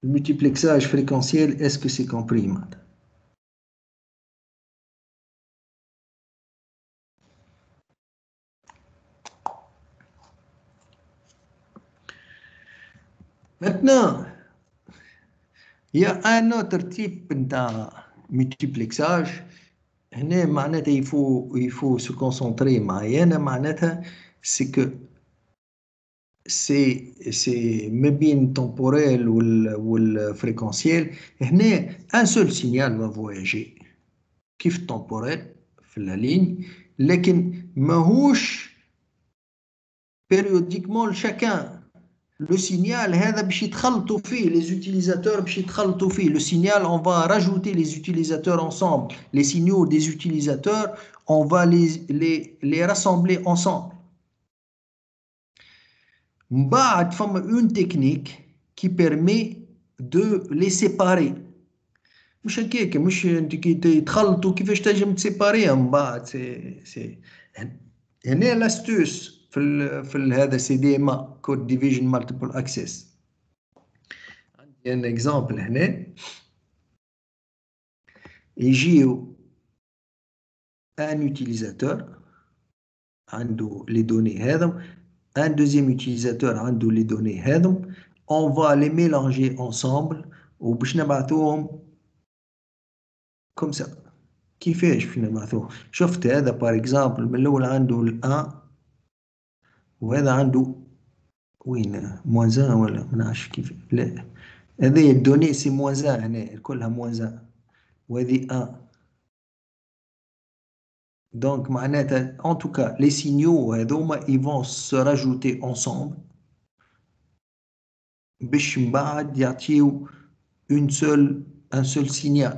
Le multiplexage fréquentiel, est-ce que c'est compris maintenant? Maintenant, il y a un autre type de multiplexage. هنا معناتها il faut se concentrer معايا. أنا معناتها c'est que c'est ما بين temporel والfréquentiel. هنا un seul signal va voyager كيف temporel في la ligne لكن ماهوش périodiquement لشكان. Le signal هذا باش يتخلطوا فيه les utilisateurs باش يتخلطوا فيه. Le signal on va rajouter les utilisateurs ensemble. Les signaux des utilisateurs on va les rassembler ensemble. بعد فما une technique qui permet de les séparer. مش هكاك مش انت كي يتخلطوا كيفاش تنجم تسيباريهم بعد سي هنا لاستوس في هذا سي دي ام كود ديفيجن مالتيبل اكسس. عندي ان اكزامبل هنا يجيو ان يوتيليزاتور عنده لي دوني هذم un deuxième utilisateur عنده les données هذم on va les mélanger ensemble وباش نبعثوهم comme ça. كيفاش باش نبعثوهم؟ شفت هذا par exemple من الأول عنده ال1 وهذا عنده وين موان 1 ولا ما نعرفش كيف. لا هذه الدوني سي موان 1 هنا كلها موان 1 وهذه 1. Donc, en tout cas, les signaux, ils vont se rajouter ensemble. باش من بعد يعطيو un seul signal.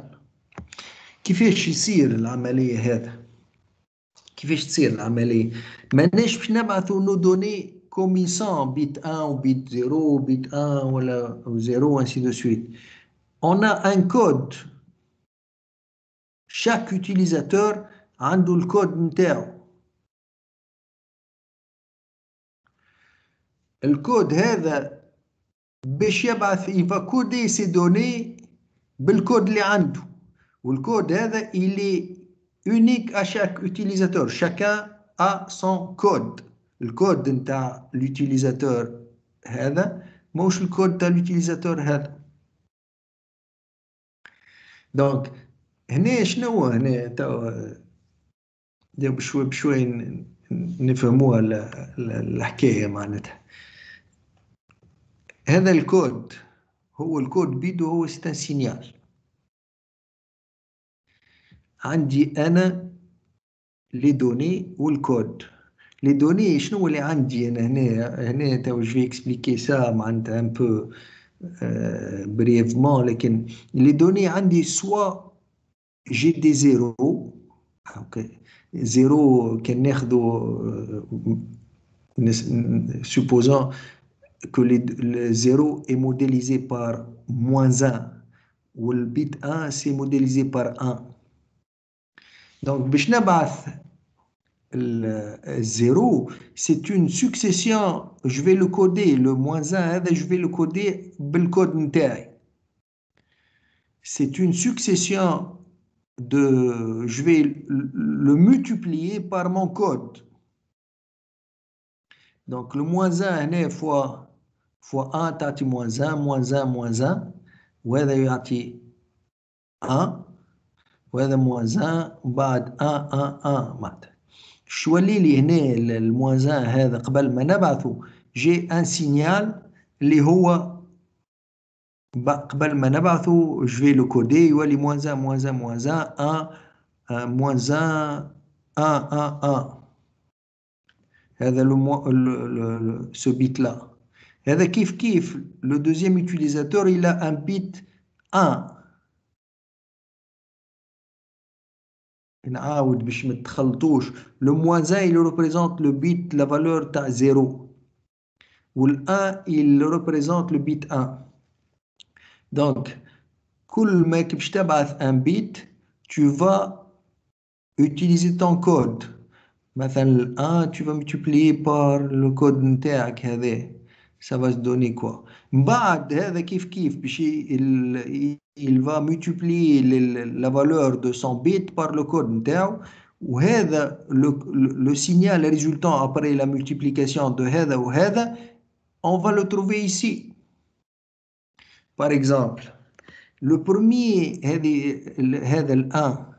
كيفاش يصير العملية هذا؟ كيفاش تصير العملية؟ ماناش باش نبعثوا نو دوني comme ils sont bit 1 ou bit 0 bit 1 ولا 0 ainsi de suite. On a un code. Chaque utilisateur عنده الكود نتاعو. الكود هذا باش يبعث il va coder ces données بالكود اللي عنده والكود هذا il est unique à chaque utilisateur. Chacun a son code. الكود نتاع l'utilisateur هذا موش الكود تاع l'utilisateur هذا. دونك هنا شنو هنا تو بشوي بشوي نفهموها الحكاية معناتها. هذا الكود هو الكود بيدو هو ستان سينيال. عندي أنا لي دوني والكود. لي دوني شنو اللي عندي أنا هنا تو جو اكسبليكي سا معناتها ان بو بريفمون. لكن لي دوني عندي سوا جي دي زيرو. اوكي زيرو كان ناخذو supposons que le 0 est modélisé par -1 ou le bit 1 c'est modélisé par 1. Donc باش نبعث الزيرو c'est une succession. Je vais le coder le -1 هذا je vais le coder بالكود نتاعي. C'est une succession de je vais le multiplier par mon code. Donc le -1 هنا fois 1 تعطي -1 -1 وهذا يعطي 1 وهذا -1 وبعد 1 1 1 معناتها شو اللي هنا ال-1 هذا قبل ما نبعثه جي ان سينيال اللي هو قبل ما نبعثه جو في لو كودي يولي -1 -1 -1 1 -1 1 1 1. هذا ce bit là. هذا كيف le deuxième utilisateur il a un bit 1. نعاود باش ما تخلطوش. le -1 il représente le bit la valeur تاع 0 وال 1 il représente le bit 1. donc كل ما باش تبعث un bit tu vas utiliser ton code. مثلا 1 tu vas multiplier par le code نتاعك هذا ça va se donner quoi. من بعد هذا كيف باش il va multiplier la valeur de son bit par le code نتاعو وهذا le signal résultant après la multiplication de هذا وهذا on va le trouver ici. par exemple le premier هذا ال 1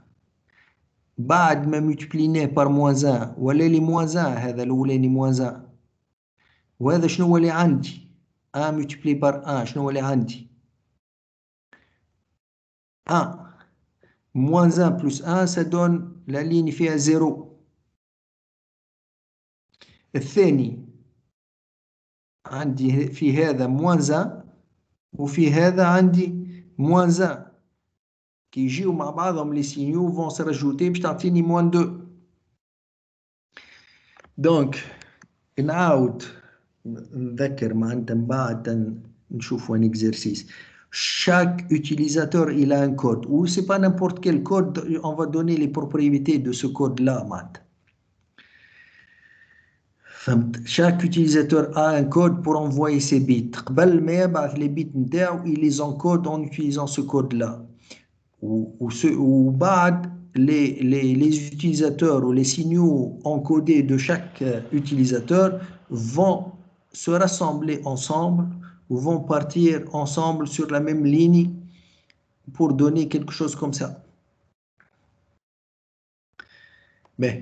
بعد ما multiplié par -1 ولا لي -1 هذا الأولاني -1 وهذا شنو هو اللي عندي 1 multiplié par 1 شنو هو اللي عندي 1 -1 plus 1 ça donne la ligne فيها 0. الثاني عندي في هذا -1 وفي هذا عندي -1 كي يجيو مع بعضهم لي سينيو فون se rajouter باش تعطيني -2. دونك نعاود نذكر معناتها من بعد نشوفوا un exercice. Chaque utilisateur il a un code ou c'est pas n'importe quel code, on va donner les propriétés de ce code là معناتها. فهمت. chaque utilisateur a un code pour envoyer ses bits. قبل ما يبعث les bits نتاعو il les encode en utilisant ce code là. ou بعد les utilisateurs ou les signaux encodés de chaque utilisateur vont se rassembler ensemble ou vont partir ensemble sur la même ligne pour donner quelque chose comme ça. Mais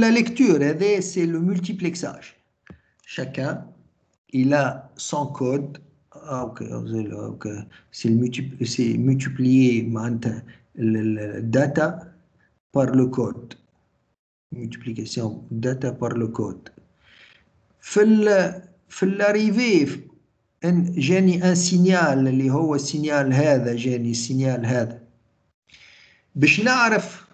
la lecture, c'est le multiplexage. Chacun, il a son code. Okay. C'est multiplier le data par le code. Multiplication data par le code. في l'arrivée جاني un signal اللي هو السينيال هذا جاني السينيال هذا باش نعرف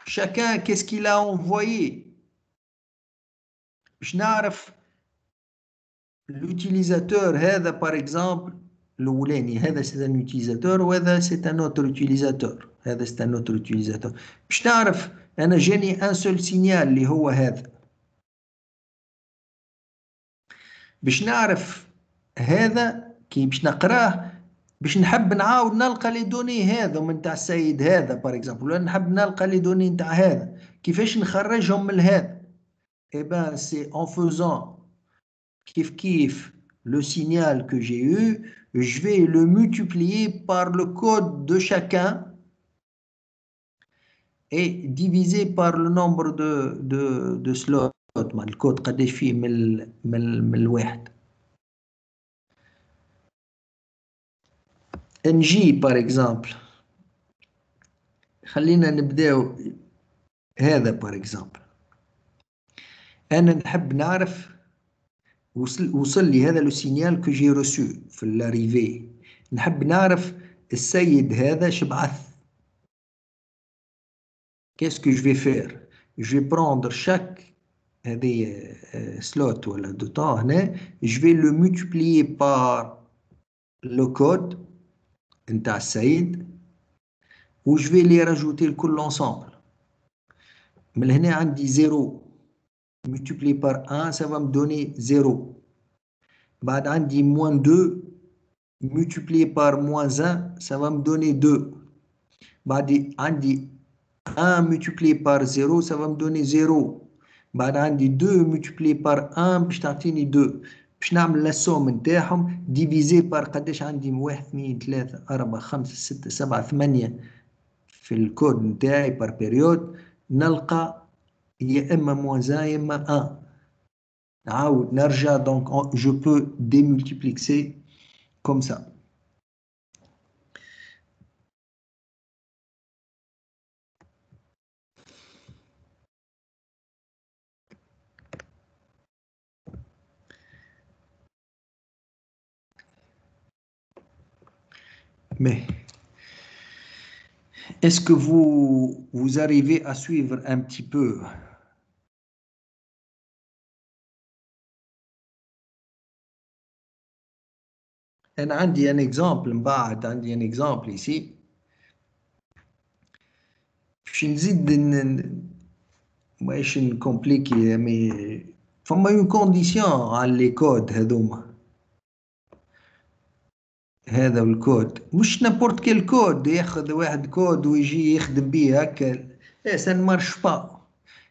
chacun qu'est-ce qu'il a envoyé باش نعرف l'utilisateur هذا par exemple الأولاني هذا c'est un utilisateur وهذا c'est un autre utilisateur هذا c'est un autre utilisateur باش نعرف أنا جاني un seul signal اللي هو هذا باش نعرف هذا كي باش نقراه باش نحب نعاود نلقى لي دوني هذا من تاع السيد هذا باغ اكزومبل، ولا نحب نلقى لي دوني نتاع هذا، كيفاش نخرجهم من هذا؟ اي بان سي en faisant kiff le signal que j'ai eu, je vais le multiplier par le code de chacun et diviser par le nombre de slots. Le code قداش فيه من الواحد. نجي باغ اكزومبل، خلينا نبداو هذا باغ اكزومبل. انا نحب نعرف وصل لي هذا لو سينيال كو جي روسو في لاريفي، نحب نعرف السيد هذا شبعث. qu'est-ce que je vais faire? Je vais prendre chaque هذه slot ولا de temps هنا، je vais le multiplier par le code نتاع السيد و je vais les rajouter الكل ensemble. من هنا عندي 0 multiplié par 1 ça va me donner 0. بعد عندي moins 2 multiplié par moins 1 ça va me donner 2. بعد عندي 1 multiplié par 0 ça va me donner 0. بعد عندي 2 multiplié par 1 باش تعطيني 2. باش نعمل لا سوم نتاعهم ديفيزي بار قداش عندي 1 2 3 4 5 6 7 8 في الكود نتاعي بار بيريود، نلقى يا اما موان 1 يا اما 1. نعاود نرجع دونك جو بو démultiplier comme ça. Mais est-ce que vous arrivez à suivre un petit peu? أنا عندي un exemple من بعد، عندي un exemple ici. باش نزيد ماهيش نكومبليكي، مي فما اون كونديسيون على لي كود هذوما. هذا الكود مش نابورت كيل كود ياخذ واحد كود ويجي يخدم بيه هكا، لا ça ne marche pas.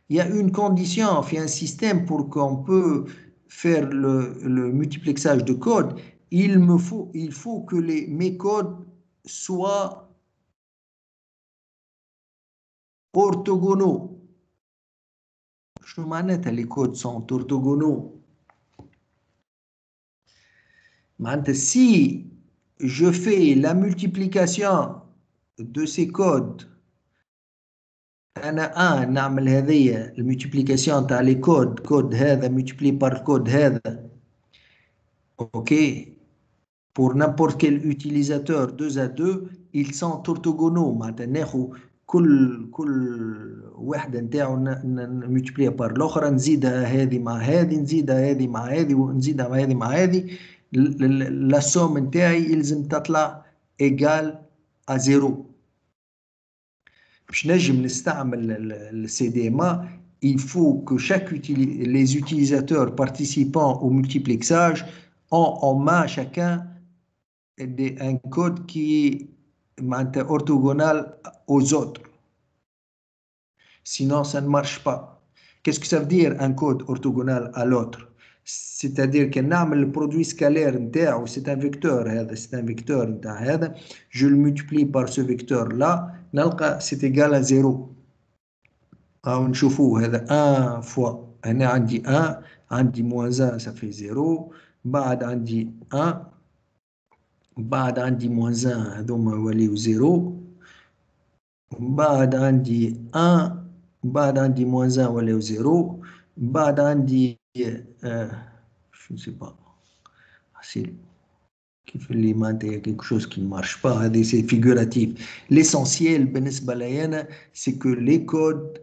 Il y a une condition في un système pour qu'on peut faire le multiplexage de code. Il faut que mes codes soient orthogonaux. شنو معناتها les codes sont orthogonaux؟ معناتها si je fais la multiplication de ces codes، أنا نعمل هذيا المultiplication تاع les codes، كود هذا multiplié par الكود هذا، ok، pour n'importe quel utilisateur 2 à 2 ils sont orthogonaux. معناتها ناخذ كل وحده نتاعو نملتبليها بار الاخرى، نزيدها هذه مع هذه، نزيدها هذه مع هذه، ونزيدها مع هذه مع هذه، لا سوم نتاعي يلزم تطلع ايجال ا زيرو. باش نجم نستعمل السي دي ام ا il faut que les utilisateurs participant au multiplexage ont en main chacun un code qui est orthogonal aux autres. Sinon, ça ne marche pas. Qu'est-ce que ça veut dire un code orthogonal à l'autre? C'est-à-dire que le produit scalaire, c'est un vecteur, c'est un vecteur, je le multiplie par ce vecteur-là, c'est égal à 0. On voit, c'est 1 fois, on a dit 1, on dit moins 1, ça fait 0, on dit 1, بعد عندي moins 1 هذوما يوليو 0، بعد عندي 1، بعد عندي moins 1 يوليو 0، بعد عندي je ne sais pas كيف اللي معناتها quelque chose qui ne marche pas، هذه c'est figuratif. L'essentiel بالنسبة لي أنا c'est que les codes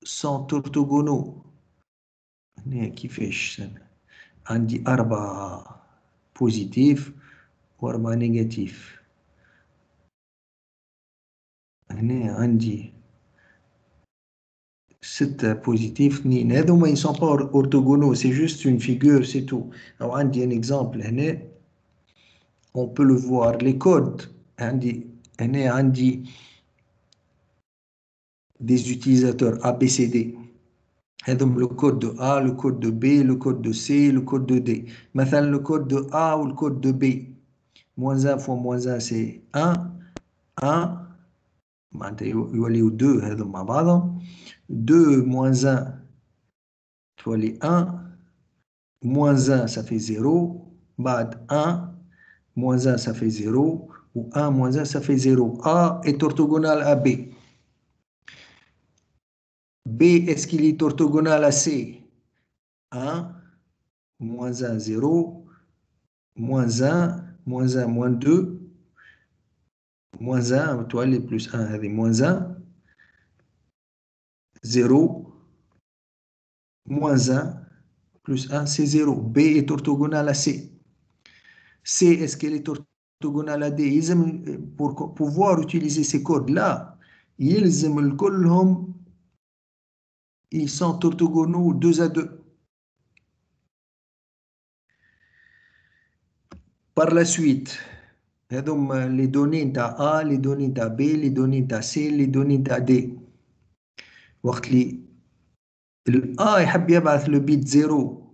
sont orthogonaux. هنا كيفاش عندي 4 بوزيتيف و4 نيجاتيف، هنا عندي 6 بوزيتيف 2، هذوما ils sont pas orthogonaux، c'est juste une figure c'est tout. أو عندي un exemple هنا on peut le voir, les codes, عندي des utilisateurs ABCD. Le code de A, le code de B, le code de C, le code de D. Maintenant, le code de A ou le code de B. Moins 1 fois moins 1, c'est 1. 1. Il y a 2, 2 moins 1, tu vois les 1. Moins 1, ça fait 0. Bad 1. Moins 1, ça fait 0. Ou 1 moins 1, ça fait 0. A est orthogonal à B. B, est-ce qu'il est orthogonal à C? 1, moins 1, 0, moins 1, moins 1, moins 2, moins 1, toi les plus 1, avec moins 1, 0, moins 1, plus 1, c'est 0. B est orthogonal à C. C, est-ce qu'elle est orthogonale à D? Pour pouvoir utiliser ces codes-là, ils sont orthogonaux 2 à 2. Par la suite, les données A, les données B, les données C, les données D. وقت اللي A يحب يبعث le bit 0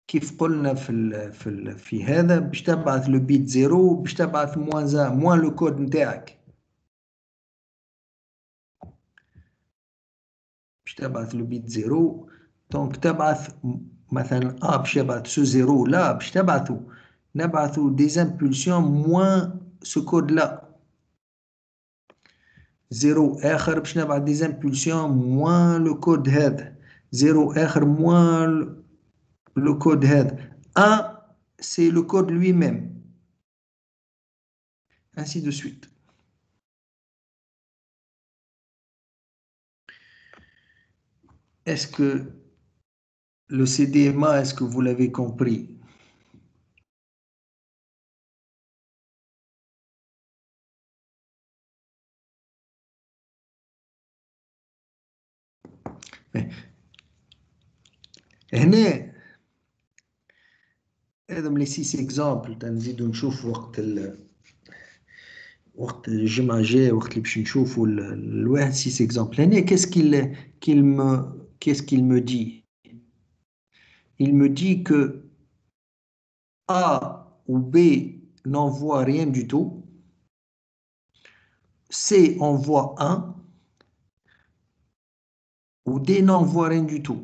كيف قلنا في هذا باش تبعث le bit 0 باش تبعث moins 1 moins le code نتاعك باش تبعث le bit 0 دونك تبعث مثلا A باش يبعث ce 0 là باش نبعثو des impulsions moins ce code là 0 آخر باش نبعث des impulsions moins le code هذا 0 آخر moins le code هذا 1 c'est le code lui-même ainsi de suite. Est-ce que le CDMA, est-ce que vous l'avez compris? هنا هذا من les 6 exemples تنزيدو نشوف وقت الجمعة الجاية وقت اللي باش نشوفوا الواحد 6 exemples. هنا qu'est-ce qu'il me dit? Il me dit que A ou B n'envoie rien du tout. C envoie 1 ou D n'envoie rien du tout.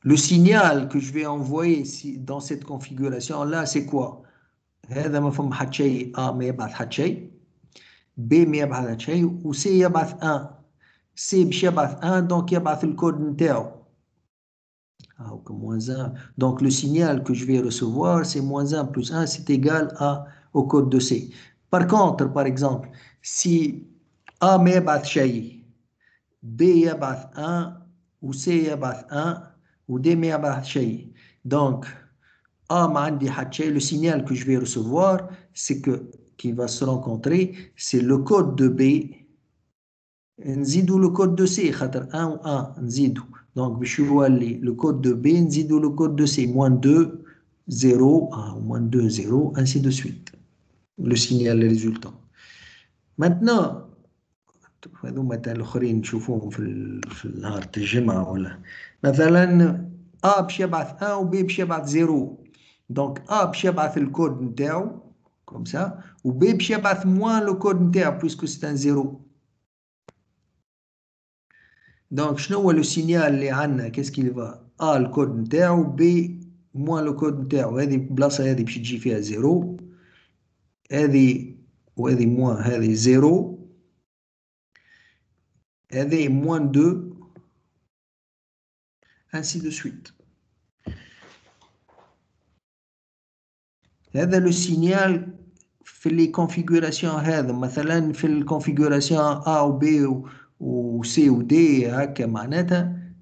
Le signal que je vais envoyer dans cette configuration-là, c'est quoi? هذا ما فهم حد شيء A ما يبعث حد شيء B ما يبعث حد شيء و C يبعث 1 C باش يبعث 1 donc يبعث الكود نتاعو moins 1. Donc le signal que je vais recevoir, c'est moins 1 plus 1, c'est égal au code de C. Par contre, par exemple, si A ما يبعث شيء B يبعث 1 و C يبعث 1 و D ما يبعث شيء donc A ما عندي حد شيء, le signal que je vais recevoir, c'est que qui va se rencontrer, c'est le code de B نزيدو le code de C خاطر 1 و 1 نزيدو donc باش يولي le code de B نزيدو le code de C moins 2 0 moins 2 0 ainsi de suite le signal le résultat. Maintenant هذوما تاع الاخرين نشوفوهم في نهار الجمعة ولا مثلا A باش يبعث 1 و B باش يبعث 0 donc A باش يبعث الكود نتاعو comme ça و B باش يبعث moins le code نتاعو puisque c'est un 0. Donc شنو هو le signal اللي عندنا qu'est-ce qu'il va A الكود نتاعو B moins le code نتاعو هذه البلاصة هذه باش تجي فيها 0 هذه وهذه moins هذه 0 هذه moins 2 ainsi de suite. هذا le signal في les configurations هذا مثلا في الconfiguration A و B و C و D هكا معناتها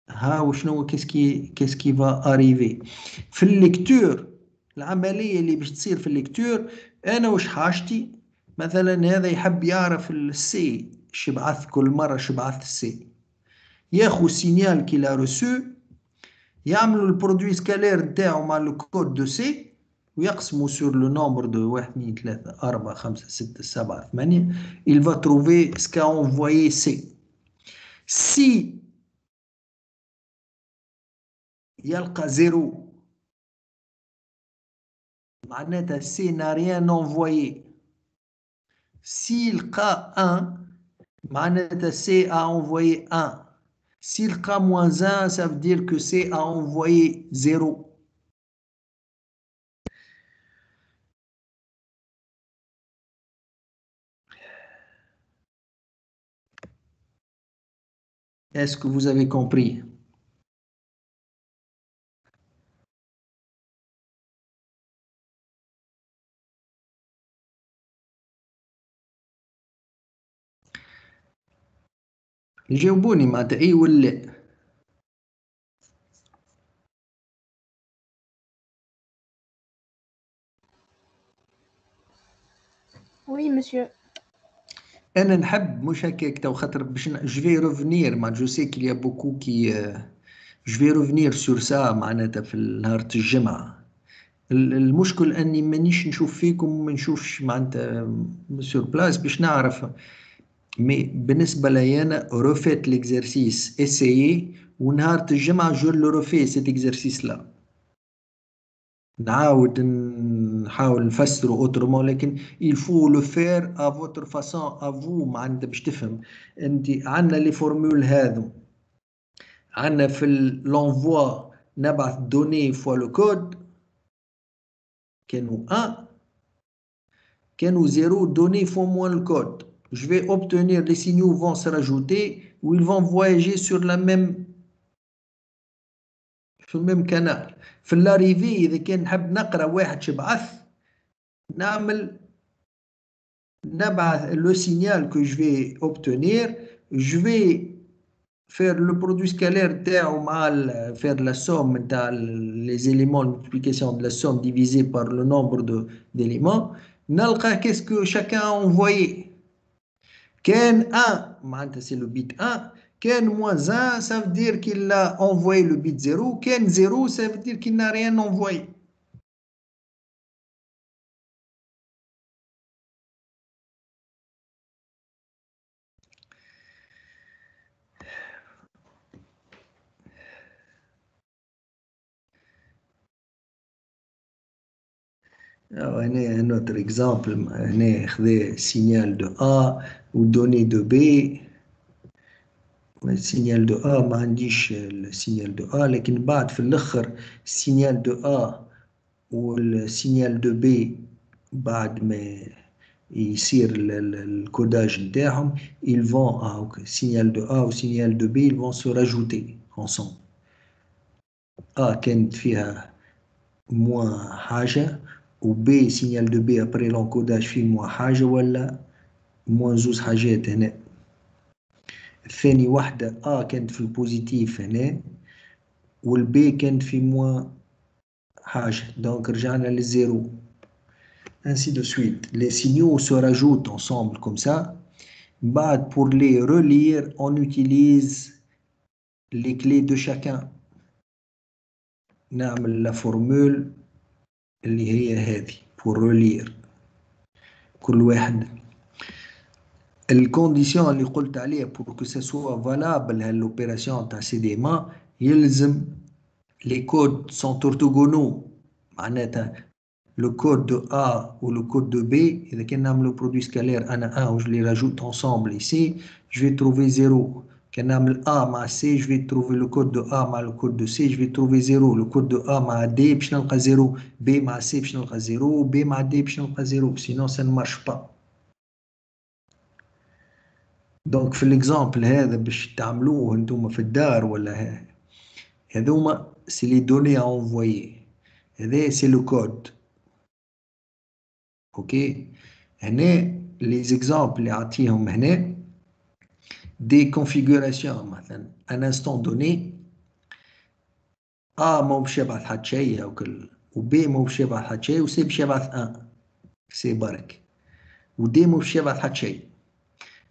ها وشنو qu'est-ce qui va arriver في الليكتور العملية اللي باش تصير في الليكتور. أنا وش حاجتي مثلا هذا يحب يعرف السي شبعث كل مرة شبعث السي ياخو السينيال qu'il a reçu يعملوا البرودوي سكالير نتاعو مع لو كود دو سي ويقسموا sur le nombre de 1 2 3 4 5 6 7 8. Il va trouver ce qu'a envoyé C. Si يلقى 0 معناتها C n'a rien envoyé. S'il لقى 1 معناتها C a envoyé 1. S'il lqa moins 1, ça veut dire que C a envoyé 0. Est-ce que vous avez compris? جاوبوني معناتها اي ولا لا. Oui, monsieur. انا نحب مش هكاك تو خاطر باش جو في ريفونير مع جو سي كيل يا بوكو كي جو في ريفونير سور سا معناتها في نهار الجمعه. المشكل اني مانيش نشوف فيكم وما نشوفش معناتها سور بلاس باش نعرف. مي بالنسبه لي انا روفيت ليكزارسيس اسيي ونهار الجمعه جو لو روفي سيت اكزارسيس لا. نعاود نحاول نفسره اوترومون لكن il faut le faire à votre façon à vous معناتها باش تفهم. انت عندنا لي فورمول هذو عندنا في لونفوا نبعث دوني فوا لو كود كانوا 1 كانوا 0 données fois moins le code. Je vais obtenir les signaux vont se rajouter ou ils vont voyager sur le même canal. في l'arrivée إذا كان نحب نقرأ واحد شبعث نبعث le signal que je vais obtenir, je vais faire le produit scalaire تاعو مع faire la somme نتاع les éléments de multiplication de la somme divisé par le nombre d'éléments. نلقى qu'est-ce que chacun a envoyé. كان 1 معناتها c'est le bit 1. كان moins 1 ça veut dire qu'il a envoyé le bit 0. كان 0 ça veut dire qu'il n'a rien envoyé. هنا un autre exemple هنا خذا signal de A ou données de B. Le signal de A ما عنديش le signal de A لكن بعد في الآخر signal de A و le signal de B بعد ما يصير الكوداج نتاعهم ils vont signal de A ou signal de B ils vont se rajouter ensemble. A كانت فيها moins حاجة و B signal de B après l'encodage فيه moins حاجة ولا moins زوز حاجات هنا. الثاني واحدة A كانت في البوزيتيف هنا والبي كانت في موان حاجة donc رجعنا للزيرو. Ainsi de suite. Les signaux se rajoutent ensemble comme ça. بعد pour les relire on utilise les clés de chacun. نعمل la formule اللي هي هذه pour relire كل واحد. الكونديسيون اللي قلت عليها pour que ça soit valable l'opération تاع CDMA يلزم les codes sont orthogonaux معناتها le code de A ou le code de B إذا كان نعمل produit scalaire أنا 1 و je les rajoute ensemble ici je vais trouver 0. كان نعمل A مع C je vais trouver le code de A مع le code de C je vais trouver 0. le code de A مع D باش نلقى 0. B مع C باش نلقى 0. B مع D باش نلقى 0 sinon ça ne marche pas. دونك في الاكزامبل هذا باش تعملوه انتم في الدار ولا هذوما سي لي دوني ا انفويي هذا سي لو كود. اوكي هنا لي زيكزامبل اللي عطيهم هنا دي كونفيغوراسيون مثلا ان انستون دوني ا ما باش يبعث حتى شيء وكل وبي ما باش يبعث حتى شيء وسي باش يبعث ان سي برك ودي ما باش يبعث حتى شيء.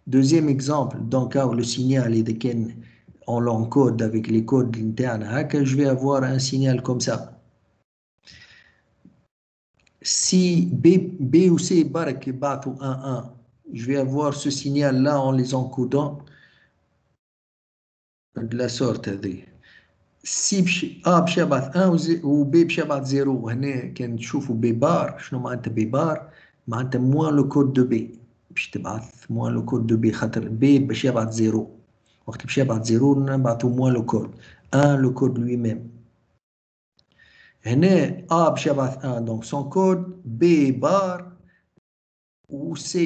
Deuxième exemple, donc le signal est de on l'encode avec les codes internes, je vais avoir un signal comme ça. Si B ou C barque battent 1-1, je vais avoir ce signal-là en les encodant de la sorte. Si A باش يبعث 1 و B باش يبعث 0 هنا كان تشوفوا B بار شنو معناتها B بار معناتها موان لو كود دو B باش تبعث موان لو كود دو B خاطر B باش يبعث 0 وقت باش يبعث 0 نبعثوا موان لو كود 1 لو كود لوي ميم هنا A باش يبعث 1 دونك سون كود B بار ou C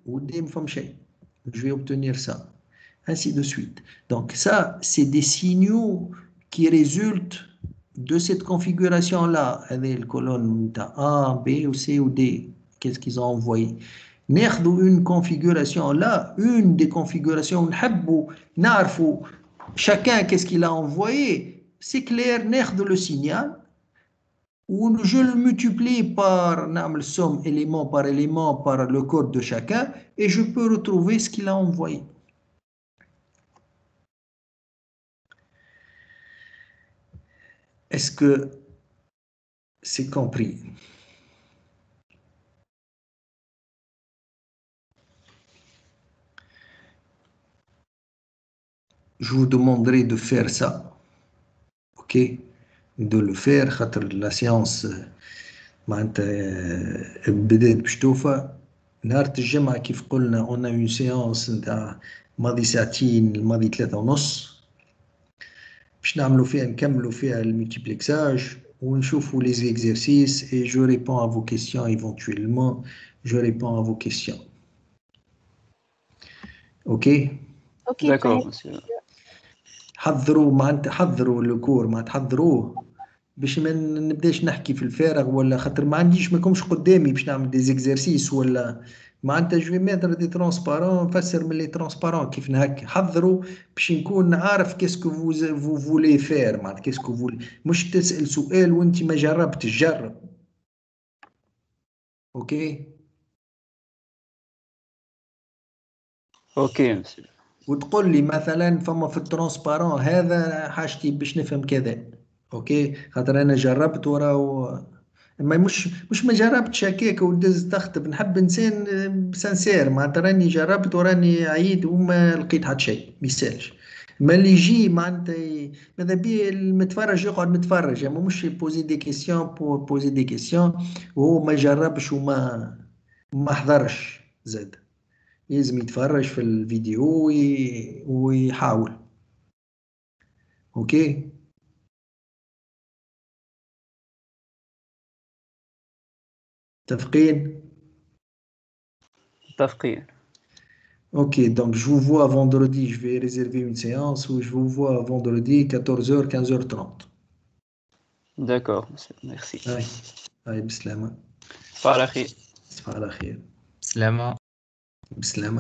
ou D me شيء. Je vais obtenir ça. Ainsi de suite. Donc ça, c'est des signaux qui résultent de cette configuration-là. Avec les colonnes A, B ou C ou D. Qu'est-ce qu'ils ont envoyé? ناخذوا une configuration là, une des configurations, نحبوا نعرفوا chacun qu'est-ce qu'il a envoyé. C'est clair, ناخذوا le signal. Ou je le multiplie par la somme élément par élément par le code de chacun et je peux retrouver ce qu'il a envoyé. Est-ce que c'est compris? Je vous demanderai de faire ça. Ok? De le faire. La séance بدأت بشتوفة نهار الجمعة كيف قلنا on a une séance نتاع ماضي ساعتين الماضي 3:30 باش نعملوا فيها نكملوا فيها المultiplexage ونشوفوا les exercices et je réponds à vos questions éventuellement je réponds à vos questions. Ok? اوكي D'accord, فهمت. monsieur. حضروا معناتها حضروا الكور ما تحضروه باش ما نبداش نحكي في الفارغ ولا خاطر ما عنديش ماكمش قدامي باش نعمل دي زيكزارسيس ولا معناتها جو ميتر دي ترونسبارون نفسر من لي ترونسبارون كيف نهك حضروا باش نكون عارف كيسكو فو فولي فير معناتها كيسكو فولي مش تسأل سؤال وانت ما جربتش جرب. اوكي Ok, monsieur. وتقول لي مثلا فما في الترونسبارون هذا حاجتي باش نفهم كذا. اوكي خاطر انا جربت وراه ما مش ما جربتش هكاك ودز تخطب نحب انسان سانسير معناتها راني جربت وراني عيد وما لقيت حتى شيء ما يسالش ما اللي يجي معناتها ماذا بيه المتفرج يقعد متفرج اما مش بوزي دي كيسيون بوزي دي كيسيون وهو ما جربش ما حضرش زاد لازم يتفرج في الفيديو ويحاول. اوكي متفقين؟ متفقين. Ok, donc je vous vois vendredi, je vais réserver une séance où je vous vois vendredi 14h, 15h30. D'accord, monsieur. Merci. Allez, bislama. صباح الخير. Bismillah khair. سلامة. Bislama.